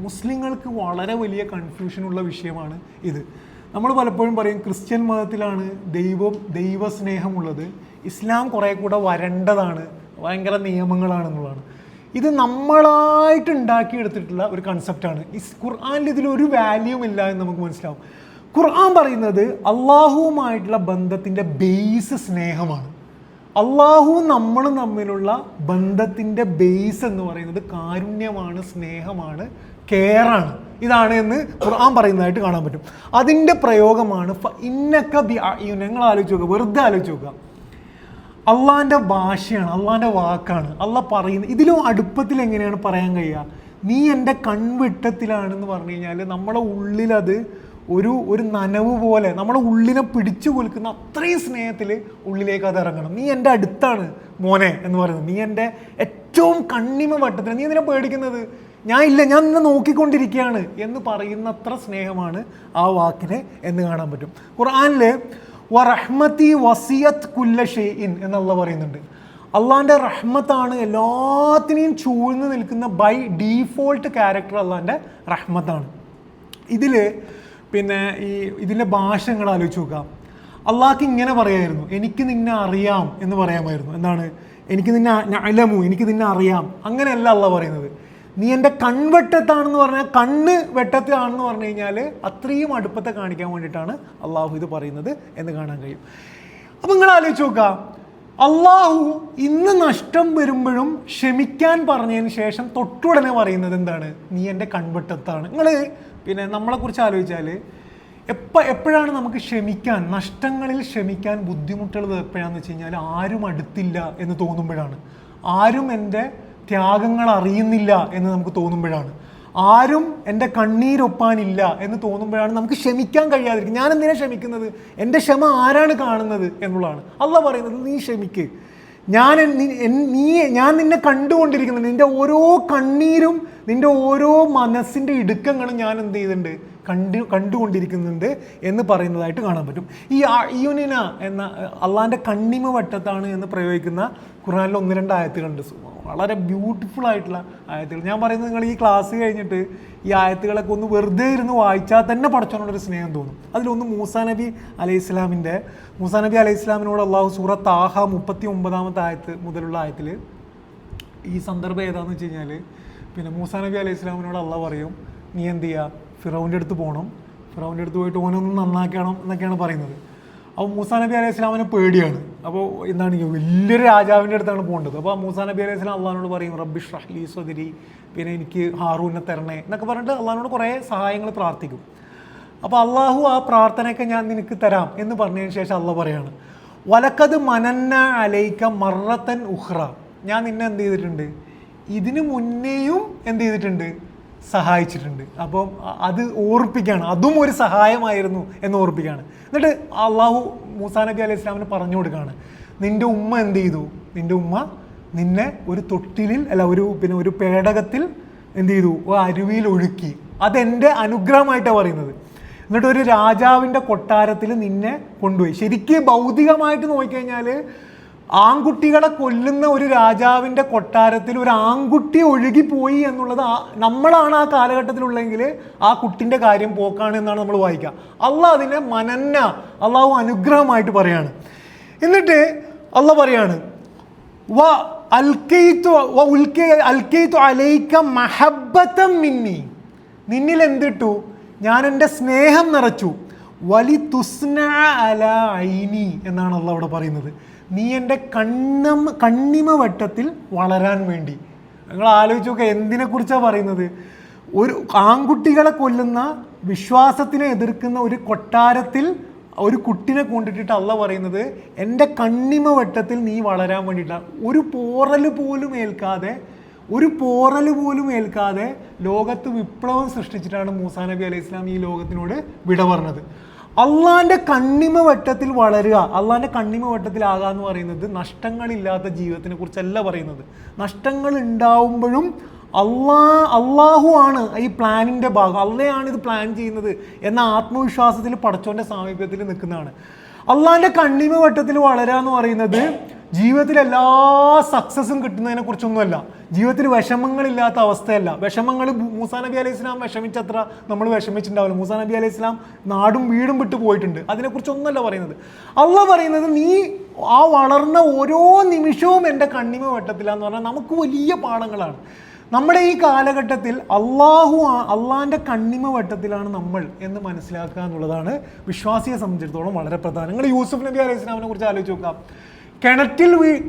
മുസ്ലിങ്ങൾക്ക് വളരെ വലിയ കൺഫ്യൂഷനുള്ള വിഷയമാണ് ഇത്. നമ്മൾ പലപ്പോഴും പറയും ക്രിസ്ത്യൻ മതത്തിലാണ് ദൈവസ്നേഹമുള്ളത്, ഇസ്ലാം കുറേ കൂടെ വരേണ്ടതാണ്, ഭയങ്കര നിയമങ്ങളാണെന്നുള്ളതാണ്. ഇത് നമ്മളായിട്ട് ഉണ്ടാക്കിയെടുത്തിട്ടുള്ള ഒരു കൺസെപ്റ്റാണ്. ഖുർആനിൽ ഇതിലൊരു വാല്യൂം ഇല്ല എന്ന് നമുക്ക് മനസ്സിലാവും. ഖുർആൻ പറയുന്നത് അള്ളാഹുവുമായിട്ടുള്ള ബന്ധത്തിൻ്റെ ബേസ് സ്നേഹമാണ്. അള്ളാഹുവും നമ്മളും തമ്മിലുള്ള ബന്ധത്തിൻ്റെ ബേസ് എന്ന് പറയുന്നത് കാരുണ്യമാണ്, സ്നേഹമാണ്, കെയറാണ്. ഇതാണ് എന്ന് ഖുർആൻ പറയുന്നതായിട്ട് കാണാൻ പറ്റും. അതിൻ്റെ പ്രയോഗമാണ് ഇന്നക ബി അയ്യുന. നിങ്ങൾ ആലോചിച്ച് നോക്കുക, വെറുതെ ആലോചിച്ച് നോക്കുക. അള്ളാഹിൻ്റെ ഭാഷയാണ്, അള്ളാഹിൻ്റെ വാക്കാണ് അള്ളാഹ് പറയുന്നത്. ഇതിലും അടുപ്പത്തിൽ എങ്ങനെയാണ് പറയാൻ കഴിയുക? നീ എൻ്റെ കൺവെട്ടത്തിലാണെന്ന് പറഞ്ഞു കഴിഞ്ഞാൽ നമ്മുടെ ഉള്ളിലത് ഒരു നനവ് പോലെ നമ്മുടെ ഉള്ളിനെ പിടിച്ചു കൊലുക്കുന്ന അത്രയും സ്നേഹത്തിൽ ഉള്ളിലേക്ക് അത് ഇറങ്ങണം. നീ എൻ്റെ അടുത്താണ് മോനെ എന്ന് പറയുന്നത്, നീ എൻ്റെ ഏറ്റവും കണ്ണിമ വട്ടത്തിൽ, നീ എന്തിനാ പേടിക്കുന്നത്, ഞാൻ ഇല്ല, ഞാൻ നിന്നെ നോക്കിക്കൊണ്ടിരിക്കുകയാണ് എന്ന് പറയുന്നത്ര സ്നേഹമാണ് ആ വാക്കിനെ എന്ന് കാണാൻ പറ്റും. ഖുർആനിൽ വറഹ്മതി വസിയത് കുല്ല ഷൈഇൻ എന്നുള്ള പറയുന്നുണ്ട്. അള്ളാഹിൻ്റെ റഹ്മത്താണ് എല്ലാത്തിനെയും ചൂഴ്ന്ന് നിൽക്കുന്ന ബൈ ഡീഫോൾട്ട് ക്യാരക്ടർ അള്ളാഹിൻ്റെ റഹ്മത്താണ്. ഇതിൽ പിന്നെ ഇതിൻ്റെ ഭാഷ നിങ്ങൾ ആലോചിച്ച് നോക്കാം. അള്ളാഹ്ക്ക് ഇങ്ങനെ പറയായിരുന്നു, എനിക്ക് നിന്നെ അറിയാം എന്ന് പറയാമായിരുന്നു. എന്താണ്, എനിക്ക് നിന്നെ അലമു, എനിക്ക് നിന്നെ അറിയാം. അങ്ങനെയല്ല അള്ളാഹ് പറയുന്നത്. നീ എൻ്റെ കൺവെട്ടത്താണെന്ന് പറഞ്ഞാൽ, കണ്ണ് വെട്ടത്തിലാണെന്ന് പറഞ്ഞു കഴിഞ്ഞാൽ അത്രയും അടുപ്പത്തെ കാണിക്കാൻ വേണ്ടിയിട്ടാണ് അള്ളാഹു ഇത് പറയുന്നത് എന്ന് കാണാൻ കഴിയും. അപ്പം നിങ്ങൾ ആലോചിച്ച് നോക്കുക, അള്ളാഹു ഇന്ന് നഷ്ടം വരുമ്പോഴും ക്ഷമിക്കാൻ പറഞ്ഞതിന് ശേഷം തൊട്ടുടനെ പറയുന്നത് എന്താണ്, നീ എൻ്റെ കൺവെട്ടത്താണ്. നിങ്ങൾ പിന്നെ നമ്മളെക്കുറിച്ച് ആലോചിച്ചാൽ എപ്പോഴാണ് നമുക്ക് ക്ഷമിക്കാൻ, നഷ്ടങ്ങളിൽ ക്ഷമിക്കാൻ ബുദ്ധിമുട്ടുള്ളത് എപ്പോഴാണെന്ന് വെച്ച് കഴിഞ്ഞാൽ ആരും അടുത്തില്ല എന്ന് തോന്നുമ്പോഴാണ്, ആരും എൻ്റെ ത്യാഗങ്ങൾ അറിയുന്നില്ല എന്ന് നമുക്ക് തോന്നുമ്പോഴാണ്, ആരും എൻ്റെ കണ്ണീരൊപ്പാനില്ല എന്ന് തോന്നുമ്പോഴാണ് നമുക്ക് ക്ഷമിക്കാൻ കഴിയാതിരിക്കും. ഞാൻ എന്തിനാ ക്ഷമിക്കുന്നത്, എൻ്റെ ക്ഷമ ആരാണ് കാണുന്നത് എന്നുള്ളതാണ്. അള്ളാഹ് പറയുന്നത് നീ ക്ഷമിക്ക്, ഞാൻ നിന്നെ കണ്ടുകൊണ്ടിരിക്കുന്നത്, നിൻ്റെ ഓരോ കണ്ണീരും നിൻ്റെ ഓരോ മനസ്സിൻ്റെ ഇടുക്കങ്ങളും ഞാൻ എന്ത് ചെയ്യുന്നുണ്ട്, കണ്ടുകൊണ്ടിരിക്കുന്നുണ്ട് എന്ന് പറയുന്നതായിട്ട് കാണാൻ പറ്റും. ഈ അയ്യുനിന എന്ന അള്ളാഹിൻ്റെ കണ്ണിമ വട്ടത്താണ് എന്ന് പ്രയോഗിക്കുന്ന ഖുർആനിൽ 1-2 ആയത്തുകളുണ്ട്, വളരെ ബ്യൂട്ടിഫുൾ ആയിട്ടുള്ള ആയത്തുകൾ. ഞാൻ പറയുന്നത് നിങ്ങൾ ഈ ക്ലാസ് കഴിഞ്ഞിട്ട് ഈ ആയത്തുകളൊക്കെ ഒന്ന് വെറുതെ ഇരുന്ന് വായിച്ചാൽ തന്നെ പടച്ചവനോടൊരു സ്നേഹം തോന്നും. അതിലൊന്ന് മൂസാ നബി അലൈഹി ഇസ്ലാമിനോട് അള്ളാഹു സൂറ താഹ 39-ാമത്തെ ആയത്ത് മുതലുള്ള ആയത്തിൽ ഈ സന്ദർഭം ഏതാണെന്ന് വെച്ച് കഴിഞ്ഞാൽ, പിന്നെ മൂസാ നബി അലൈഹി ഇസ്ലാമിനോട് അള്ളാഹ് പറയും, നീ എന്ത് ചെയ്യുക, ഫിറൗൻ്റെ അടുത്ത് പോകണം, ഫിറൗൻ്റെ അടുത്ത് പോയിട്ട് ഓനൊന്ന് നന്നാക്കണം എന്നൊക്കെയാണ് പറയുന്നത്. അപ്പോൾ മൂസാ നബി അലൈഹി ഇസ്ലാമിനെ പേടിയാണ്. അപ്പോൾ എന്താണ്, വലിയൊരു രാജാവിൻ്റെ അടുത്താണ് പോകേണ്ടത്. അപ്പോൾ മൂസാ നബി അലൈഹി ഇസ്ലാം അള്ളാഹിനോട് പറയും, റബ്ബി ഇശ്റഹ് ലി സദ്രി, പിന്നെ എനിക്ക് ഹാറൂനെ തരണേ എന്നൊക്കെ പറഞ്ഞിട്ട് അള്ളാഹിനോട് കുറേ സഹായങ്ങൾ പ്രാർത്ഥിക്കും. അപ്പോൾ അള്ളാഹു ആ പ്രാർത്ഥനയൊക്കെ ഞാൻ നിനക്ക് തരാം എന്ന് പറഞ്ഞതിന് ശേഷം അള്ളാഹ് പറയാണ്, വലക്കത് മനന്ന അലൈക്ക മറത്തൻ ഉഹ്റ, ഞാൻ നിന്നെ എന്ത് ചെയ്തിട്ടുണ്ട്, ഇതിനു മുന്നേയും എന്ത് ചെയ്തിട്ടുണ്ട്, സഹായിച്ചിട്ടുണ്ട്. അപ്പം അത് ഓർപ്പിക്കുകയാണ്, അതും ഒരു സഹായമായിരുന്നു എന്ന് ഓർപ്പിക്കുകയാണ്. എന്നിട്ട് അള്ളാഹു മൂസാ നബി അലൈഹി ഇസ്ലാമിന് പറഞ്ഞു കൊടുക്കുകയാണ്, നിൻ്റെ ഉമ്മ എന്ത് ചെയ്തു, നിൻ്റെ ഉമ്മ നിന്നെ ഒരു തൊട്ടിലിൽ ഒരു പേടകത്തിൽ എന്ത് ചെയ്തു, അരുവിയിൽ ഒഴുക്കി, അതെൻ്റെ അനുഗ്രഹമായിട്ടാണ് പറയുന്നത്. എന്നിട്ട് ഒരു രാജാവിൻ്റെ കൊട്ടാരത്തിൽ നിന്നെ കൊണ്ടുപോയി. ശരിക്കും ഭൗതികമായിട്ട് നോക്കിക്കഴിഞ്ഞാൽ ആൺകുട്ടികളെ കൊല്ലുന്ന ഒരു രാജാവിൻ്റെ കൊട്ടാരത്തിൽ ഒരു ആൺകുട്ടി ഒഴുകിപ്പോയി എന്നുള്ളത് നമ്മളാണ് ആ കാലഘട്ടത്തിലുള്ളെങ്കിൽ ആ കുട്ടിൻ്റെ കാര്യം പോക്കാണ് എന്നാണ് നമ്മൾ വായിക്കുക. അള്ളാഹ് അതിനെ അള്ളാഹു അനുഗ്രഹമായിട്ട് പറയാണ്. എന്നിട്ട് അള്ളാഹ് പറയാണ്, നിന്നിൽ എന്തിട്ടു, ഞാൻ എൻ്റെ സ്നേഹം നിറച്ചു, വലി തുസ്ന അല ഐനി എന്നാണ് അള്ളാഹ് അവിടെ പറയുന്നത്. നീ എൻ്റെ കണ്ണിമ വട്ടത്തിൽ വളരാൻ വേണ്ടി. നിങ്ങൾ ആലോചിച്ച് നോക്കുക, എന്തിനെക്കുറിച്ചാണ് പറയുന്നത്, ഒരു ആൺകുട്ടികളെ കൊല്ലുന്ന, വിശ്വാസത്തിനെ എതിർക്കുന്ന ഒരു കൊട്ടാരത്തിൽ ഒരു കുട്ടിനെ കൊണ്ടിട്ടിട്ട് അള്ള പറയുന്നത് എൻ്റെ കണ്ണിമ വട്ടത്തിൽ നീ വളരാൻ വേണ്ടിയിട്ടാണ്. ഒരു പോറൽ പോലും ഏൽക്കാതെ ലോകത്ത് വിപ്ലവം സൃഷ്ടിച്ചിട്ടാണ് മൂസാ നബി അലൈഹി ഇസ്ലാം ഈ ലോകത്തിനോട് വിട പറഞ്ഞത്. അള്ളാൻ്റെ കണ്ണിമ വട്ടത്തിൽ വളരുക, അള്ളാൻ്റെ കണ്ണിമ വട്ടത്തിലാകുക എന്ന് പറയുന്നത് നഷ്ടങ്ങളില്ലാത്ത ജീവിതത്തിനെ കുറിച്ചല്ല പറയുന്നത്. നഷ്ടങ്ങൾ ഉണ്ടാവുമ്പോഴും അള്ളാഹു ആണ് ഈ പ്ലാനിൻ്റെ ഭാഗം, അള്ളയാണ് ഇത് പ്ലാൻ ചെയ്യുന്നത് എന്ന ആത്മവിശ്വാസത്തിൽ പടച്ചോൻ്റെ സാമീപ്യത്തിൽ നിൽക്കുന്നതാണ്. അള്ളാൻ്റെ കണ്ണിമ വട്ടത്തിൽ വളരുക എന്ന് പറയുന്നത് ജീവിതത്തിൽ എല്ലാ സക്സസും കിട്ടുന്നതിനെ കുറിച്ചൊന്നുമല്ല, ജീവിതത്തിൽ വിഷമങ്ങളില്ലാത്ത അവസ്ഥയല്ല. വിഷമങ്ങൾ മൂസാ നബി അലൈഹി ഇസ്ലാം വിഷമിച്ചത്ര നമ്മൾ വിഷമിച്ചിട്ടുണ്ടാവില്ല. മൂസാ നബി അലൈഹി ഇസ്ലാം നാടും വീടും വിട്ടു പോയിട്ടുണ്ട്. അതിനെക്കുറിച്ചൊന്നുമല്ല പറയുന്നത്. അള്ളാഹ് പറയുന്നത് നീ ആ വളർന്ന ഓരോ നിമിഷവും എൻ്റെ കണ്ണിമ വട്ടത്തിലാന്ന് പറഞ്ഞാൽ നമുക്ക് വലിയ പാഠങ്ങളാണ്. നമ്മുടെ ഈ കാലഘട്ടത്തിൽ അള്ളാഹിൻ്റെ കണ്ണിമ വട്ടത്തിലാണ് നമ്മൾ എന്ന് മനസ്സിലാക്കുക എന്നുള്ളതാണ് വിശ്വാസിയെ സംബന്ധിച്ചിടത്തോളം വളരെ പ്രധാനം. നിങ്ങൾ യൂസുഫ് നബി അലൈഹി ഇസ്ലാമിനെ കുറിച്ച് ആലോചിച്ച് നോക്കാം.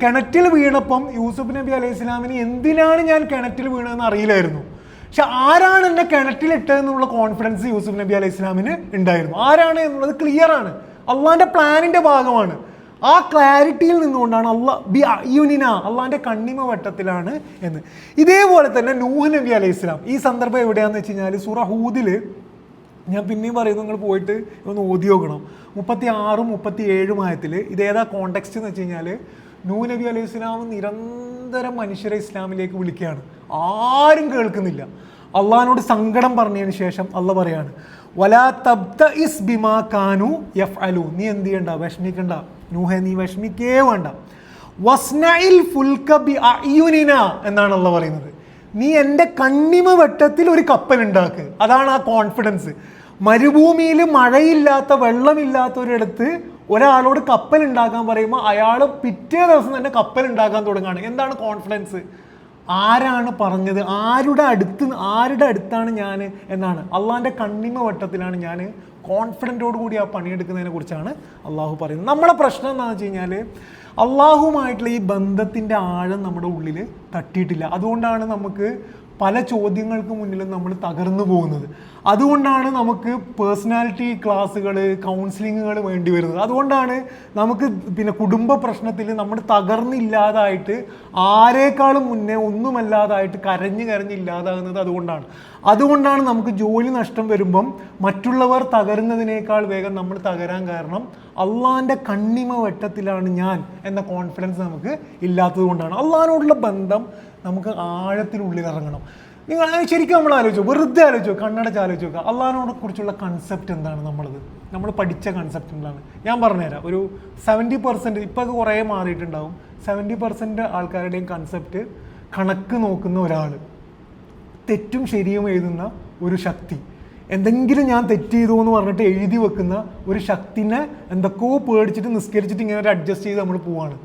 കിണറ്റിൽ വീണപ്പം യൂസുഫ് നബി അലൈഹി ഇസ്ലാമിന് എന്തിനാണ് ഞാൻ കിണറ്റിൽ വീണതെന്ന് അറിയില്ലായിരുന്നു. പക്ഷെ ആരാണ് എന്നെ കിണറ്റിലിട്ടതെന്നുള്ള കോൺഫിഡൻസ് യൂസുഫ് നബി അലൈഹി ഇസ്ലാമിന് ഉണ്ടായിരുന്നു. ആരാണ് എന്നുള്ളത് ക്ലിയർ ആണ്, അള്ളാഹിൻ്റെ പ്ലാനിൻ്റെ ഭാഗമാണ്. ആ ക്ലാരിറ്റിയിൽ നിന്നുകൊണ്ടാണ് അള്ളാഹിൻ്റെ കണ്ണിമ വട്ടത്തിലാണ് എന്ന്. ഇതേപോലെ തന്നെ നൂഹ് നബി അലൈഹി ഇസ്ലാം, ഈ സന്ദർഭം എവിടെയാണെന്ന് വെച്ച് കഴിഞ്ഞാൽ സൂറ ഹൂദിൽ, ഞാൻ പിന്നെയും പറയുന്നു, നിങ്ങൾ പോയിട്ട് ഒന്ന് ഓതി നോക്കണം, 36, 37 ആയത്തിൽ. ഇതേതാ കോണ്ടെക്സ്റ്റ് എന്ന് വെച്ച് കഴിഞ്ഞാൽ നൂഹ് നബി അലൈഹി ഇസ്ലാം നിരന്തരം മനുഷ്യരെ ഇസ്ലാമിലേക്ക് വിളിക്കുകയാണ്, ആരും കേൾക്കുന്നില്ല. അള്ളാഹിനോട് സങ്കടം പറഞ്ഞതിന് ശേഷം അള്ളാഹ് പറയാണ്, വലാ തബ്തഇസ് ബിമാ കാനു യഫ്അലു, നീ എന്ത് ചെയ്യണ്ട, വിഷമിക്കണ്ട നൂഹേ, നീ വിഷമിക്കേ വേണ്ട. വസ്നഇൽ ഫുൽക ബിഅയുനിന എന്നാണ് അള്ളാഹ് പറയുന്നത്. നീ എൻ്റെ കണ്ണിമ വട്ടത്തിൽ ഒരു കപ്പൽ ഉണ്ടാക്ക്. അതാണ് ആ കോൺഫിഡൻസ്. മരുഭൂമിയിൽ മഴയില്ലാത്ത വെള്ളമില്ലാത്ത ഒരിടത്ത് ഒരാളോട് കപ്പൽ ഉണ്ടാക്കാൻ പറയുമ്പോൾ അയാൾ പിറ്റേ ദിവസം തന്നെ കപ്പൽ ഉണ്ടാക്കാൻ തുടങ്ങുകയാണ്. എന്താണ് കോൺഫിഡൻസ്? ആരാണ് പറഞ്ഞത്, ആരുടെ അടുത്താണ് ഞാൻ എന്നാണ്. അള്ളാഹിൻ്റെ കണ്ണിമ വട്ടത്തിലാണ് ഞാൻ കോൺഫിഡൻറ്റോട് കൂടി ആ പണിയെടുക്കുന്നതിനെ കുറിച്ചാണ് അള്ളാഹു പറയുന്നത്. നമ്മളെ പ്രശ്നം എന്താണെന്ന് വെച്ച് കഴിഞ്ഞാൽ അള്ളാഹുമായിട്ടുള്ള ഈ ബന്ധത്തിൻ്റെ ആഴം നമ്മുടെ ഉള്ളിൽ തട്ടിയിട്ടില്ല. അതുകൊണ്ടാണ് നമുക്ക് പല ചോദ്യങ്ങൾക്ക് മുന്നിലും നമ്മൾ തകർന്നു പോകുന്നത്. അതുകൊണ്ടാണ് നമുക്ക് പേഴ്സണാലിറ്റി ക്ലാസ്സുകൾ, കൗൺസിലിങ്ങുകൾ വേണ്ടി വരുന്നത്. അതുകൊണ്ടാണ് നമുക്ക് കുടുംബ പ്രശ്നത്തിൽ നമ്മൾ തകർന്നില്ലാതായിട്ട് ആരേക്കാളും മുന്നേ ഒന്നുമല്ലാതായിട്ട് കരഞ്ഞില്ലാതാകുന്നത്. അതുകൊണ്ടാണ് നമുക്ക് ജോലി നഷ്ടം വരുമ്പം മറ്റുള്ളവർ തകരുന്നതിനേക്കാൾ വേഗം നമ്മൾ തകരാൻ കാരണം അള്ളാഹിൻ്റെ കണ്ണിമ വട്ടത്തിലാണ് ഞാൻ എന്ന കോൺഫിഡൻസ് നമുക്ക് ഇല്ലാത്തത് കൊണ്ടാണ്. അള്ളാഹിനോടുള്ള ബന്ധം നമുക്ക് ആഴത്തിനുള്ളിൽ ഇറങ്ങണം. നിങ്ങൾ ശരിക്കും നമ്മൾ വെറുതെ ആലോചിച്ചോ, കണ്ണടച്ച് ആലോചിച്ച് നോക്കുക, അള്ളാഹിനോടെ കുറിച്ചുള്ള കൺസെപ്റ്റ് എന്താണ് നമ്മൾ പഠിച്ച കൺസെപ്റ്റ് എന്താണ്? ഞാൻ പറഞ്ഞുതരാം. ഒരു 70%, ഇപ്പോൾ അത് കുറേ മാറിയിട്ടുണ്ടാവും, 70% ആൾക്കാരുടെയും കൺസെപ്റ്റ് കണക്ക് നോക്കുന്ന ഒരാൾ, തെറ്റും ശരിയും എഴുതുന്ന ഒരു ശക്തി, എന്തെങ്കിലും ഞാൻ തെറ്റ് ചെയ്തു എന്ന് പറഞ്ഞിട്ട് എഴുതി വെക്കുന്ന ഒരു ശക്തിനെ എന്തൊക്കെയോ പേടിച്ചിട്ട് നിസ്കരിച്ചിട്ട് ഇങ്ങനെ ഒരു അഡ്ജസ്റ്റ് ചെയ്ത് നമ്മൾ പോവാണ്.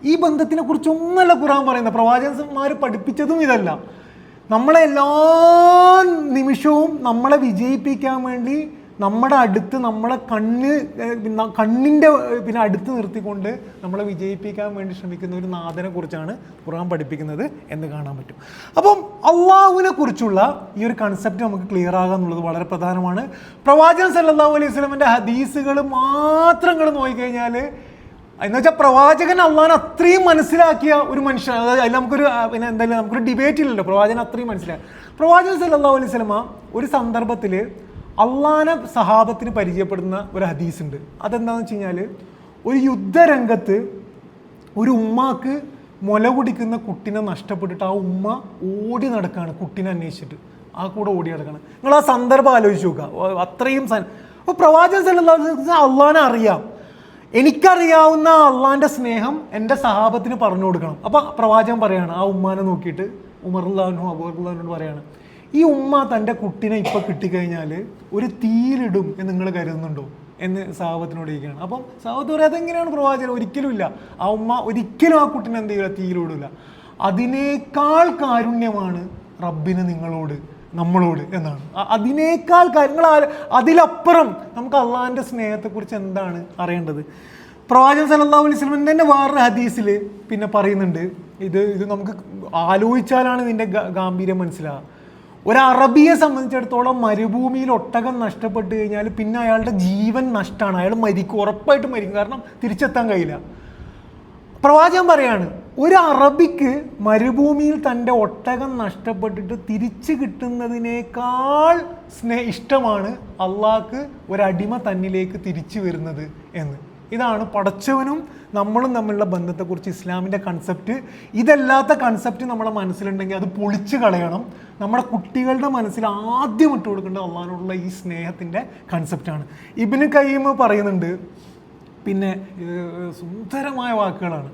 ഈ ബന്ധത്തിനെ കുറിച്ചൊന്നല്ല ഖുർആൻ പറയുന്നത്, പ്രവാചകന്മാർ പഠിപ്പിച്ചതും ഇതല്ല. നമ്മളെ എല്ലാ നിമിഷവും നമ്മളെ വിജയിപ്പിക്കാൻ വേണ്ടി നമ്മുടെ അടുത്ത്, നമ്മളെ കണ്ണിൻ്റെ അടുത്ത് നിർത്തിക്കൊണ്ട് നമ്മളെ വിജയിപ്പിക്കാൻ വേണ്ടി ശ്രമിക്കുന്ന ഒരു നാഥനെ കുറിച്ചാണ് ഖുർആൻ പഠിപ്പിക്കുന്നത് എന്ന് കാണാൻ പറ്റും. അപ്പം അള്ളാഹുവിനെ കുറിച്ചുള്ള ഈ ഒരു കൺസെപ്റ്റ് നമുക്ക് ക്ലിയർ ആകുക എന്നുള്ളത് വളരെ പ്രധാനമാണ്. പ്രവാചകൻ സല്ലല്ലാഹു അലൈഹി വസല്ലമയുടെ ഹദീസുകൾ മാത്രങ്ങൾ നോക്കിക്കഴിഞ്ഞാൽ, എന്ന് വെച്ചാൽ പ്രവാചകൻ അള്ളാഹിനെ അത്രയും മനസ്സിലാക്കിയ ഒരു മനുഷ്യൻ. അതായത് അതിൽ നമുക്കൊരു ഡിബേറ്റ് ഇല്ലല്ലോ, പ്രവാചകൻ അത്രയും മനസ്സിലാക്കി. പ്രവാചകൻ സല്ലല്ലാഹു അലൈഹി വസല്ലമ ഒരു സന്ദർഭത്തിൽ അള്ളാഹിനെ സഹാബത്തിന് പരിചയപ്പെടുന്ന ഒരു ഹദീസ് ഉണ്ട്. അതെന്താണെന്ന് വെച്ച് കഴിഞ്ഞാൽ, ഒരു യുദ്ധരംഗത്ത് ഒരു ഉമ്മാക്ക് മുല കുടിക്കുന്ന കുട്ടിനെ നഷ്ടപ്പെട്ടിട്ട് ആ ഉമ്മ ഓടി നടക്കുകയാണ് കുട്ടിനെ അന്വേഷിച്ചിട്ട്, ആ കൂടെ ഓടി നടക്കുകയാണ്. നിങ്ങൾ ആ സന്ദർഭം ആലോചിച്ച് നോക്കുക. അത്രയും അപ്പോൾ പ്രവാചകൻ സല്ലല്ലാഹു അലൈഹി വസല്ലം അള്ളാഹിനെ അറിയാം. എനിക്കറിയാവുന്ന അള്ളാഹിൻ്റെ സ്നേഹം എൻ്റെ സഹാബത്തിന് പറഞ്ഞു കൊടുക്കണം. അപ്പോൾ പ്രവാചകൻ പറയാണ്, ആ ഉമ്മാനെ നോക്കിയിട്ട് ഉമറുല്ലാഹു അബൂബക്കറിനോട് പറയാണ്, ഈ ഉമ്മ തൻ്റെ കുട്ടിനെ ഇപ്പോൾ കിട്ടിക്കഴിഞ്ഞാൽ ഒരു തീയിലിടും എന്ന് നിങ്ങൾ കരുതുന്നുണ്ടോ എന്ന് സഹാബത്തിനോട് ചോദിക്കുകയാണ്. അപ്പം സഹാബത്ത് പറയും, അതെങ്ങനെയാണ് പ്രവാചകൻ? ഒരിക്കലും ഇല്ല, ആ ഉമ്മ ഒരിക്കലും ആ കുട്ടിനെ എന്ത് ചെയ്യില്ല, തീയിലിടില്ല. അതിനേക്കാൾ കാരുണ്യമാണ് റബ്ബിന് നമ്മളോട് എന്നാണ്. അതിനേക്കാൾ കാര്യങ്ങൾ, അതിലപ്പുറം നമുക്ക് അള്ളാഹിൻ്റെ സ്നേഹത്തെക്കുറിച്ച് എന്താണ് അറിയേണ്ടത്? പ്രവാചകൻ സല്ലല്ലാഹു അലൈഹി വസല്ലം തന്നെ വേറൊരു ഹദീസിൽ പിന്നെ പറയുന്നുണ്ട്, ഇത് നമുക്ക് ആലോചിച്ചാലാണ് ഇതിൻ്റെ ഗാംഭീര്യം മനസ്സിലാവുക. ഒരു അറബിയെ സംബന്ധിച്ചിടത്തോളം മരുഭൂമിയിൽ ഒട്ടകം നഷ്ടപ്പെട്ട് കഴിഞ്ഞാൽ പിന്നെ അയാളുടെ ജീവൻ നഷ്ടമാണ്, അയാൾ മരിക്കും, ഉറപ്പായിട്ടും മരിക്കും, കാരണം തിരിച്ചെത്താൻ കഴിയില്ല. പ്രവാചകൻ പറയാണ്, ഒരു അറബിക്ക് മരുഭൂമിയിൽ തൻ്റെ ഒട്ടകം നഷ്ടപ്പെട്ടിട്ട് തിരിച്ചു കിട്ടുന്നതിനേക്കാൾ ഇഷ്ടമാണ് അള്ളാഹ്ക്ക് ഒരടിമ തന്നിലേക്ക് തിരിച്ചു വരുന്നത് എന്ന്. ഇതാണ് പടച്ചവനും നമ്മളും തമ്മിലുള്ള ബന്ധത്തെക്കുറിച്ച് ഇസ്ലാമിൻ്റെ കൺസെപ്റ്റ്. ഇതല്ലാത്ത കൺസെപ്റ്റ് നമ്മളെ മനസ്സിലുണ്ടെങ്കിൽ അത് പൊളിച്ചു കളയണം. നമ്മുടെ കുട്ടികളുടെ മനസ്സിൽ ആദ്യം ഇട്ട് കൊടുക്കേണ്ടത് അള്ളാഹിനോടുള്ള ഈ സ്നേഹത്തിൻ്റെ കൺസെപ്റ്റാണ്. ഇബ്നു ഖയ്യിം പറയുന്നുണ്ട്, പിന്നെ സുന്ദരമായ വാക്കുകളാണ്,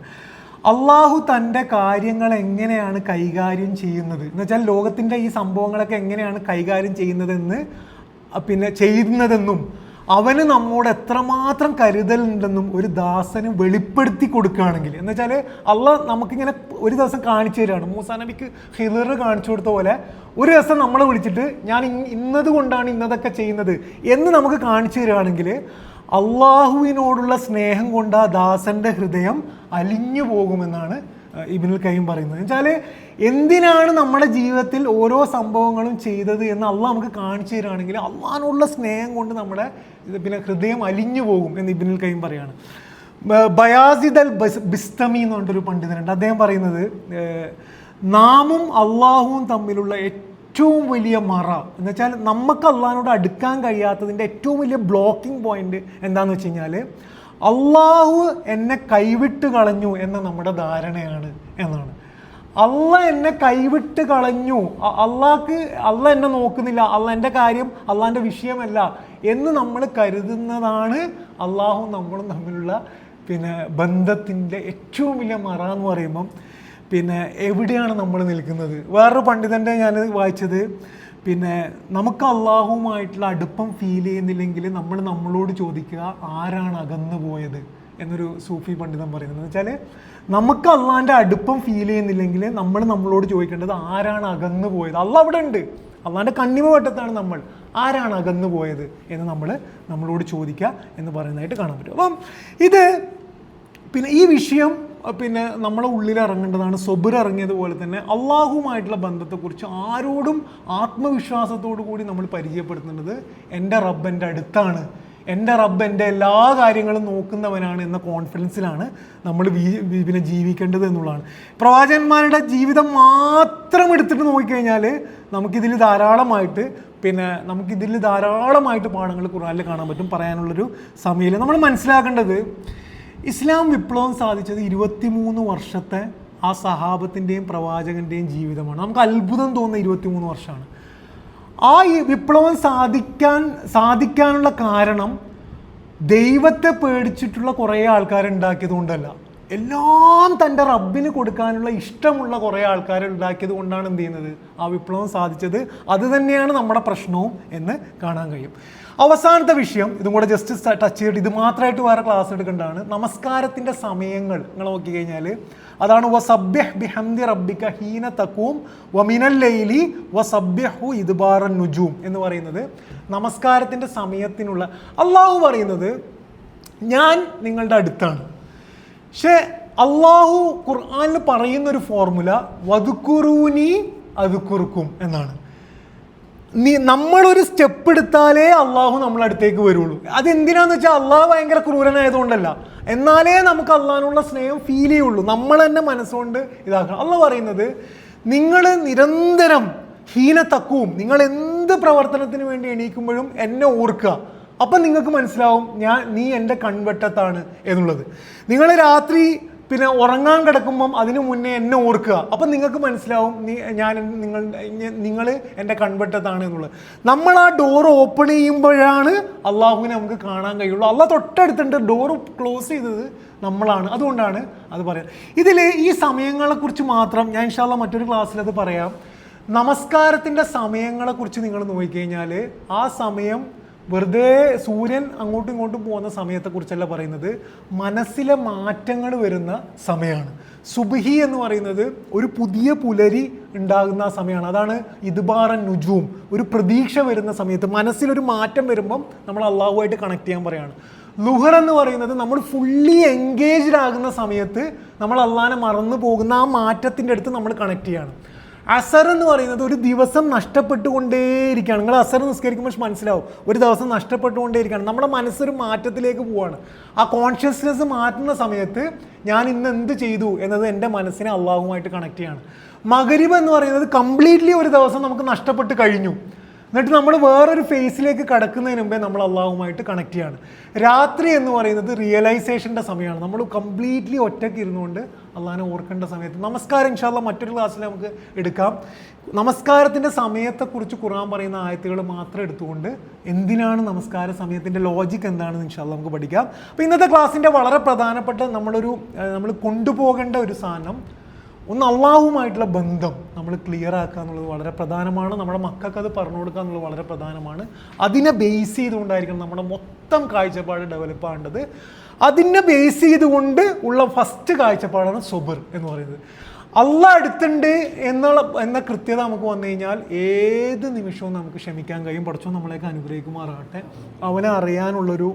അള്ളാഹു തൻ്റെ കാര്യങ്ങൾ എങ്ങനെയാണ് കൈകാര്യം ചെയ്യുന്നത് എന്ന് വെച്ചാൽ ലോകത്തിൻ്റെ ഈ സംഭവങ്ങളൊക്കെ എങ്ങനെയാണ് കൈകാര്യം ചെയ്യുന്നതെന്നും അവന് നമ്മോട് എത്രമാത്രം കരുതലുണ്ടെന്നും ഒരു ദാസന് വെളിപ്പെടുത്തി കൊടുക്കുകയാണെങ്കിൽ, എന്ന് വെച്ചാൽ അള്ളാഹ് നമുക്കിങ്ങനെ ഒരു ദിവസം കാണിച്ചു തരികയാണ്. മൂസാ നബിക്ക് ഹിദർ കാണിച്ചു കൊടുത്ത പോലെ ഒരു ദിവസം നമ്മളെ വിളിച്ചിട്ട് ഞാൻ ഇന്നത് കൊണ്ടാണ് ഇന്നതൊക്കെ ചെയ്യുന്നത് എന്ന് നമുക്ക് കാണിച്ചു തരികയാണെങ്കിൽ അള്ളാഹുവിനോടുള്ള സ്നേഹം കൊണ്ട് ആ ദാസൻ്റെ ഹൃദയം അലിഞ്ഞു പോകുമെന്നാണ് ഇബ്നുൽ ഖയ്യിം പറയുന്നത്. എന്നുവെച്ചാൽ എന്തിനാണ് നമ്മുടെ ജീവിതത്തിൽ ഓരോ സംഭവങ്ങളും ചെയ്തത് എന്ന് അള്ളാഹ് നമുക്ക് കാണിച്ചു തരികയാണെങ്കിൽ അള്ളാഹിനോടുള്ള സ്നേഹം കൊണ്ട് നമ്മുടെ ഹൃദയം അലിഞ്ഞു പോകും എന്ന് ഇബ്നുൽ ഖയ്യിം പറയാണ്. ബയാസിദ് അൽ ബിസ്തമി എന്ന് പറഞ്ഞിട്ടൊരു പണ്ഡിതനുണ്ട്. അദ്ദേഹം പറയുന്നത്, നാമും അള്ളാഹുവും തമ്മിലുള്ള ഏറ്റവും വലിയ മറ എന്ന് വെച്ചാൽ നമുക്ക് അള്ളാഹിനോട് അടുക്കാൻ കഴിയാത്തതിൻ്റെ ഏറ്റവും വലിയ ബ്ലോക്കിംഗ് പോയിന്റ് എന്താണെന്ന് വെച്ച് കഴിഞ്ഞാൽ അള്ളാഹു എന്നെ കൈവിട്ട് കളഞ്ഞു എന്ന നമ്മുടെ ധാരണയാണ് എന്നാണ്. അള്ളാഹ് എന്നെ കൈവിട്ട് കളഞ്ഞു, അള്ളാഹ് എന്നെ നോക്കുന്നില്ല, എൻ്റെ കാര്യം അള്ളാഹിൻ്റെ വിഷയമല്ല എന്ന് നമ്മൾ കരുതുന്നതാണ് അള്ളാഹു നമ്മളും തമ്മിലുള്ള ബന്ധത്തിൻ്റെ ഏറ്റവും വലിയ മറ എന്ന് പറയുമ്പം എവിടെയാണ് നമ്മൾ നിൽക്കുന്നത്. വേറൊരു പണ്ഡിതൻ്റെ ഞാൻ വായിച്ചത്, നമുക്ക് അള്ളാഹുവുമായിട്ടുള്ള അടുപ്പം ഫീൽ ചെയ്യുന്നില്ലെങ്കിൽ നമ്മൾ നമ്മളോട് ചോദിക്കുക ആരാണ് അകന്നു പോയത് എന്നൊരു സൂഫി പണ്ഡിതൻ പറയുന്നത്. എന്ന് വെച്ചാൽ നമുക്ക് അള്ളാഹിൻ്റെ അടുപ്പം ഫീൽ ചെയ്യുന്നില്ലെങ്കിൽ നമ്മൾ നമ്മളോട് ചോദിക്കേണ്ടത് ആരാണ് അകന്നു പോയത്. അള്ളാഹ് അവിടെ ഉണ്ട്, അള്ളാഹിൻ്റെ കണ്ണിമ വട്ടത്താണ് നമ്മൾ, ആരാണ് അകന്നു പോയത് എന്ന് നമ്മളോട് ചോദിക്കുക എന്ന് പറയുന്നതായിട്ട് കാണാൻ പറ്റും. അപ്പം ഇത് ഈ വിഷയം നമ്മളെ ഉള്ളിൽ ഇറങ്ങേണ്ടതാണ്. സൊബർ ഇറങ്ങിയതുപോലെ തന്നെ അള്ളാഹുമായിട്ടുള്ള ബന്ധത്തെക്കുറിച്ച് ആരോടും ആത്മവിശ്വാസത്തോടു കൂടി നമ്മൾ പരിചയപ്പെടുത്തുന്നത് എൻ്റെ റബ്ബ് എൻ്റെ അടുത്താണ്, എൻ്റെ റബ്ബ് എൻ്റെ എല്ലാ കാര്യങ്ങളും നോക്കുന്നവനാണ് എന്ന കോൺഫിഡൻസിലാണ് നമ്മൾ ജീവിക്കേണ്ടത് എന്നുള്ളതാണ്. പ്രവാചകന്മാരുടെ ജീവിതം മാത്രം എടുത്തിട്ട് നോക്കിക്കഴിഞ്ഞാൽ നമുക്കിതിൽ ധാരാളമായിട്ട് പാഠങ്ങൾ ഖുർആനിൽ കാണാൻ പറ്റും. പറയാനുള്ളൊരു സമയമില്ല. നമ്മൾ മനസ്സിലാക്കേണ്ടത് ഇസ്ലാം വിപ്ലവം സാധിച്ചത് 23 വർഷത്തെ ആ സഹാബത്തിൻ്റെയും പ്രവാചകൻ്റെയും ജീവിതമാണ്. നമുക്ക് അത്ഭുതം തോന്നുന്ന 23 വർഷമാണ്. ആ ഈ വിപ്ലവം സാധിക്കാനുള്ള കാരണം ദൈവത്തെ പേടിച്ചിട്ടുള്ള കുറേ ആൾക്കാരുണ്ടാക്കിയത് കൊണ്ടല്ല, എല്ലാം തൻ്റെ റബ്ബിന് കൊടുക്കാനുള്ള ഇഷ്ടമുള്ള കുറേ ആൾക്കാർ ഉണ്ടാക്കിയത് കൊണ്ടാണ് എന്ത് ചെയ്യുന്നത്, ആ വിപ്ലവം സാധിച്ചത്. അത് തന്നെയാണ് നമ്മുടെ പ്രശ്നവും എന്ന് കാണാൻ കഴിയും. അവസാനത്തെ വിഷയം, ഇതും കൂടെ ജസ്റ്റ് ടച്ച് ചെയ്തിട്ട് ഇത് മാത്രമായിട്ട് വേറെ ക്ലാസ് എടുക്കേണ്ടതാണ്. നമസ്കാരത്തിൻ്റെ സമയങ്ങൾ നിങ്ങൾ നോക്കിക്കഴിഞ്ഞാൽ അതാണ് വസബ്ബിഹ് ബിഹംദി റബ്ബിക ഹീന തഖൂം വമിനൽ ലൈലി വസബ്ബിഹു ഇദ്ബാറൻ നുജൂം എന്ന് പറയുന്നത് നമസ്കാരത്തിൻ്റെ സമയത്തിനുള്ള. അള്ളാഹു പറയുന്നത് ഞാൻ നിങ്ങളുടെ അടുത്താണ്. പക്ഷേ അള്ളാഹു ഖുർആനിൽ പറയുന്നൊരു ഫോർമുല വദ്കുറൂനി അദ്കുറുക്കും എന്നാണ്. നമ്മളൊരു സ്റ്റെപ്പ് എടുത്താലേ അള്ളാഹു നമ്മളടുത്തേക്ക് വരുള്ളൂ. അതെന്തിനാന്ന് വെച്ചാൽ അള്ളാഹു ഭയങ്കര ക്രൂരനായതുകൊണ്ടല്ല, എന്നാലേ നമുക്ക് അള്ളാഹിനുള്ള സ്നേഹം ഫീൽ ചെയ്യുള്ളൂ. നമ്മൾ തന്നെ മനസ്സുകൊണ്ട് ഇതാക്കണം. അള്ളാഹു പറയുന്നത് നിങ്ങൾ നിരന്തരം ഹീന തക്കുവും, നിങ്ങൾ എന്ത് പ്രവർത്തനത്തിന് വേണ്ടി എണീക്കുമ്പോഴും എന്നെ ഓർക്കുക. അപ്പം നിങ്ങൾക്ക് മനസ്സിലാവും നീ എൻ്റെ കൺവെട്ടത്താണ് എന്നുള്ളത്. നിങ്ങൾ രാത്രി ഉറങ്ങാൻ കിടക്കുമ്പം അതിനു മുന്നേ എന്നെ ഓർക്കുക. അപ്പം നിങ്ങൾക്ക് മനസ്സിലാവും നിങ്ങൾ എൻ്റെ കൺവെട്ടത്താണ് എന്നുള്ളത്. നമ്മൾ ആ ഡോർ ഓപ്പൺ ചെയ്യുമ്പോഴാണ് അള്ളാഹുവിനെ നമുക്ക് കാണാൻ കഴിയുള്ളൂ. അള്ളാഹ് തൊട്ടടുത്തുണ്ട്, ഡോർ ക്ലോസ് ചെയ്തത് നമ്മളാണ്. അതുകൊണ്ടാണ് അത് പറയുന്നത്. ഇതിൽ ഈ സമയങ്ങളെക്കുറിച്ച് മാത്രം ഞാൻ ഇൻഷാ അല്ലാഹ് മറ്റൊരു ക്ലാസ്സിൽ അത് പറയാം. നമസ്കാരത്തിൻ്റെ സമയങ്ങളെക്കുറിച്ച് നിങ്ങൾ നോക്കിക്കഴിഞ്ഞാൽ ആ സമയം വെറുതെ സൂര്യൻ അങ്ങോട്ടും ഇങ്ങോട്ടും പോകുന്ന സമയത്തെക്കുറിച്ചല്ല പറയുന്നത്, മനസ്സിലെ മാറ്റങ്ങൾ വരുന്ന സമയമാണ്. സുബ്ഹി എന്ന് പറയുന്നത് ഒരു പുതിയ പുലരി ഉണ്ടാകുന്ന സമയമാണ്. അതാണ് ഇദ്ബാറൻ നുജൂം, ഒരു പ്രതീക്ഷ വരുന്ന സമയത്ത് മനസ്സിലൊരു മാറ്റം വരുമ്പം നമ്മൾ അള്ളാഹുമായിട്ട് കണക്ട് ചെയ്യാൻ പറയാണ്. ലുഹർ എന്ന് പറയുന്നത് നമ്മൾ ഫുള്ളി എൻഗേജ്ഡ് ആകുന്ന സമയത്ത് നമ്മൾ അള്ളാഹിനെ മറന്നു പോകുന്ന ആ മാറ്റത്തിൻ്റെ അടുത്ത് നമ്മൾ കണക്ട് ചെയ്യാണ്. അസർ എന്ന് പറയുന്നത് ഒരു ദിവസം നഷ്ടപ്പെട്ടുകൊണ്ടേയിരിക്കുകയാണ്. നിങ്ങൾ അസർ നിസ്കരിക്കുമ്പോൾ മനസ്സിലാവും, ഒരു ദിവസം നഷ്ടപ്പെട്ടുകൊണ്ടേയിരിക്കുകയാണ്. നമ്മുടെ മനസ്സൊരു മാറ്റത്തിലേക്ക് പോവാണ്. ആ കോൺഷ്യസ്നെസ് മാറ്റുന്ന സമയത്ത് ഞാൻ ഇന്ന് എന്ത് ചെയ്തു എന്നത് എൻ്റെ മനസ്സിനെ അള്ളാഹുമായിട്ട് കണക്ട് ചെയ്യാണ്. മഗ്‌രിബ് എന്ന് പറയുന്നത് കംപ്ലീറ്റ്ലി ഒരു ദിവസം നമുക്ക് നഷ്ടപ്പെട്ട് കഴിഞ്ഞു, എന്നിട്ട് നമ്മൾ വേറൊരു ഫേസിലേക്ക് കടക്കുന്നതിന് മുമ്പേ നമ്മൾ അള്ളാഹുമായിട്ട് കണക്ട് ചെയ്യാണ്. രാത്രി എന്ന് പറയുന്നത് റിയലൈസേഷൻ്റെ സമയമാണ്. നമ്മൾ കംപ്ലീറ്റ്ലി ഒറ്റയ്ക്ക് ഇരുന്നുകൊണ്ട് അള്ളാഹിനെ ഓർക്കേണ്ട സമയത്ത്. നമസ്കാരം ഇൻഷാ അല്ലാഹ് മറ്റൊരു ക്ലാസ്സിൽ നമുക്ക് എടുക്കാം. നമസ്കാരത്തിൻ്റെ സമയത്തെക്കുറിച്ച് ഖുർആൻ പറയുന്ന ആയത്തുകൾ മാത്രം എടുത്തുകൊണ്ട് എന്തിനാണ് നമസ്കാര സമയത്തിൻ്റെ ലോജിക്ക് എന്താണെന്ന് ഇൻഷാ അല്ലാഹ് നമുക്ക് പഠിക്കാം. അപ്പോൾ ഇന്നത്തെ ക്ലാസ്സിൻ്റെ വളരെ പ്രധാനപ്പെട്ട നമ്മൾ കൊണ്ടുപോകേണ്ട ഒരു സാധനം, ഒന്ന് അള്ളാഹുമായിട്ടുള്ള ബന്ധം നമ്മൾ ക്ലിയർ ആക്കുക എന്നുള്ളത് വളരെ പ്രധാനമാണ്. നമ്മുടെ മക്കൾക്ക് അത് പറഞ്ഞു കൊടുക്കുക എന്നുള്ളത് വളരെ പ്രധാനമാണ്. അതിനെ ബേസ് ചെയ്തുകൊണ്ടായിരിക്കണം നമ്മുടെ മൊത്തം കാഴ്ചപ്പാട് ഡെവലപ്പ് ആകേണ്ടത്. അതിനെ ബേസ് ചെയ്തുകൊണ്ട് ഉള്ള ഫസ്റ്റ് കാഴ്ചപ്പാടാണ് സബർ എന്ന് പറയുന്നത്. അള്ളാഹ് അടുത്തുണ്ട് എന്ന കൃത്യത നമുക്ക് വന്നു കഴിഞ്ഞാൽ ഏത് നിമിഷവും നമുക്ക് ക്ഷമിക്കാൻ കഴിയും. പടച്ചോൻ നമ്മളെയൊക്കെ അനുഗ്രഹിക്കുമാറാകട്ടെ. അവനെ അറിയാനുള്ളൊരു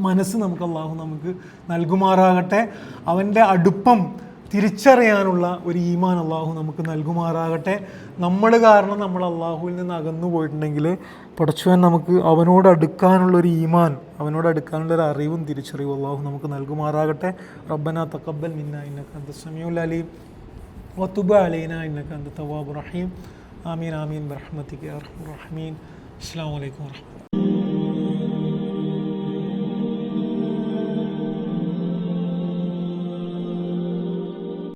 മനസ്സ് നമുക്ക് അള്ളാഹു നമുക്ക് നൽകുമാറാകട്ടെ. അവൻ്റെ അടുപ്പം തിരിച്ചറിയാനുള്ള ഒരു ഈമാൻ അള്ളാഹു നമുക്ക് നൽകുമാറാകട്ടെ. നമ്മൾ കാരണം നമ്മൾ അള്ളാഹുവിൽ നിന്ന് അകന്നു പോയിട്ടുണ്ടെങ്കിൽ പടച്ചവൻ നമുക്ക് അവനോട് അടുക്കാനുള്ളൊരു ഈമാൻ, അവനോട് അടുക്കാനുള്ളൊരു അറിവും തിരിച്ചറിവും അള്ളാഹു നമുക്ക് നൽകുമാറാകട്ടെ. റബ്ബനാ തഖബ്ബൽ മിന്നാ ഇന്നക അൻതസ് സമീഉൽ അലീം വതുബ് അലൈനാ ഇന്നക അൻത തവ്വാബുർ റഹീം. ആമീൻ ആമീൻ ബിറഹ്മതിക യാ അർഹമർ റഹീമീൻ. അസ്സലാമു അലൈക്കും വറഹ്മത്തുള്ളാഹി.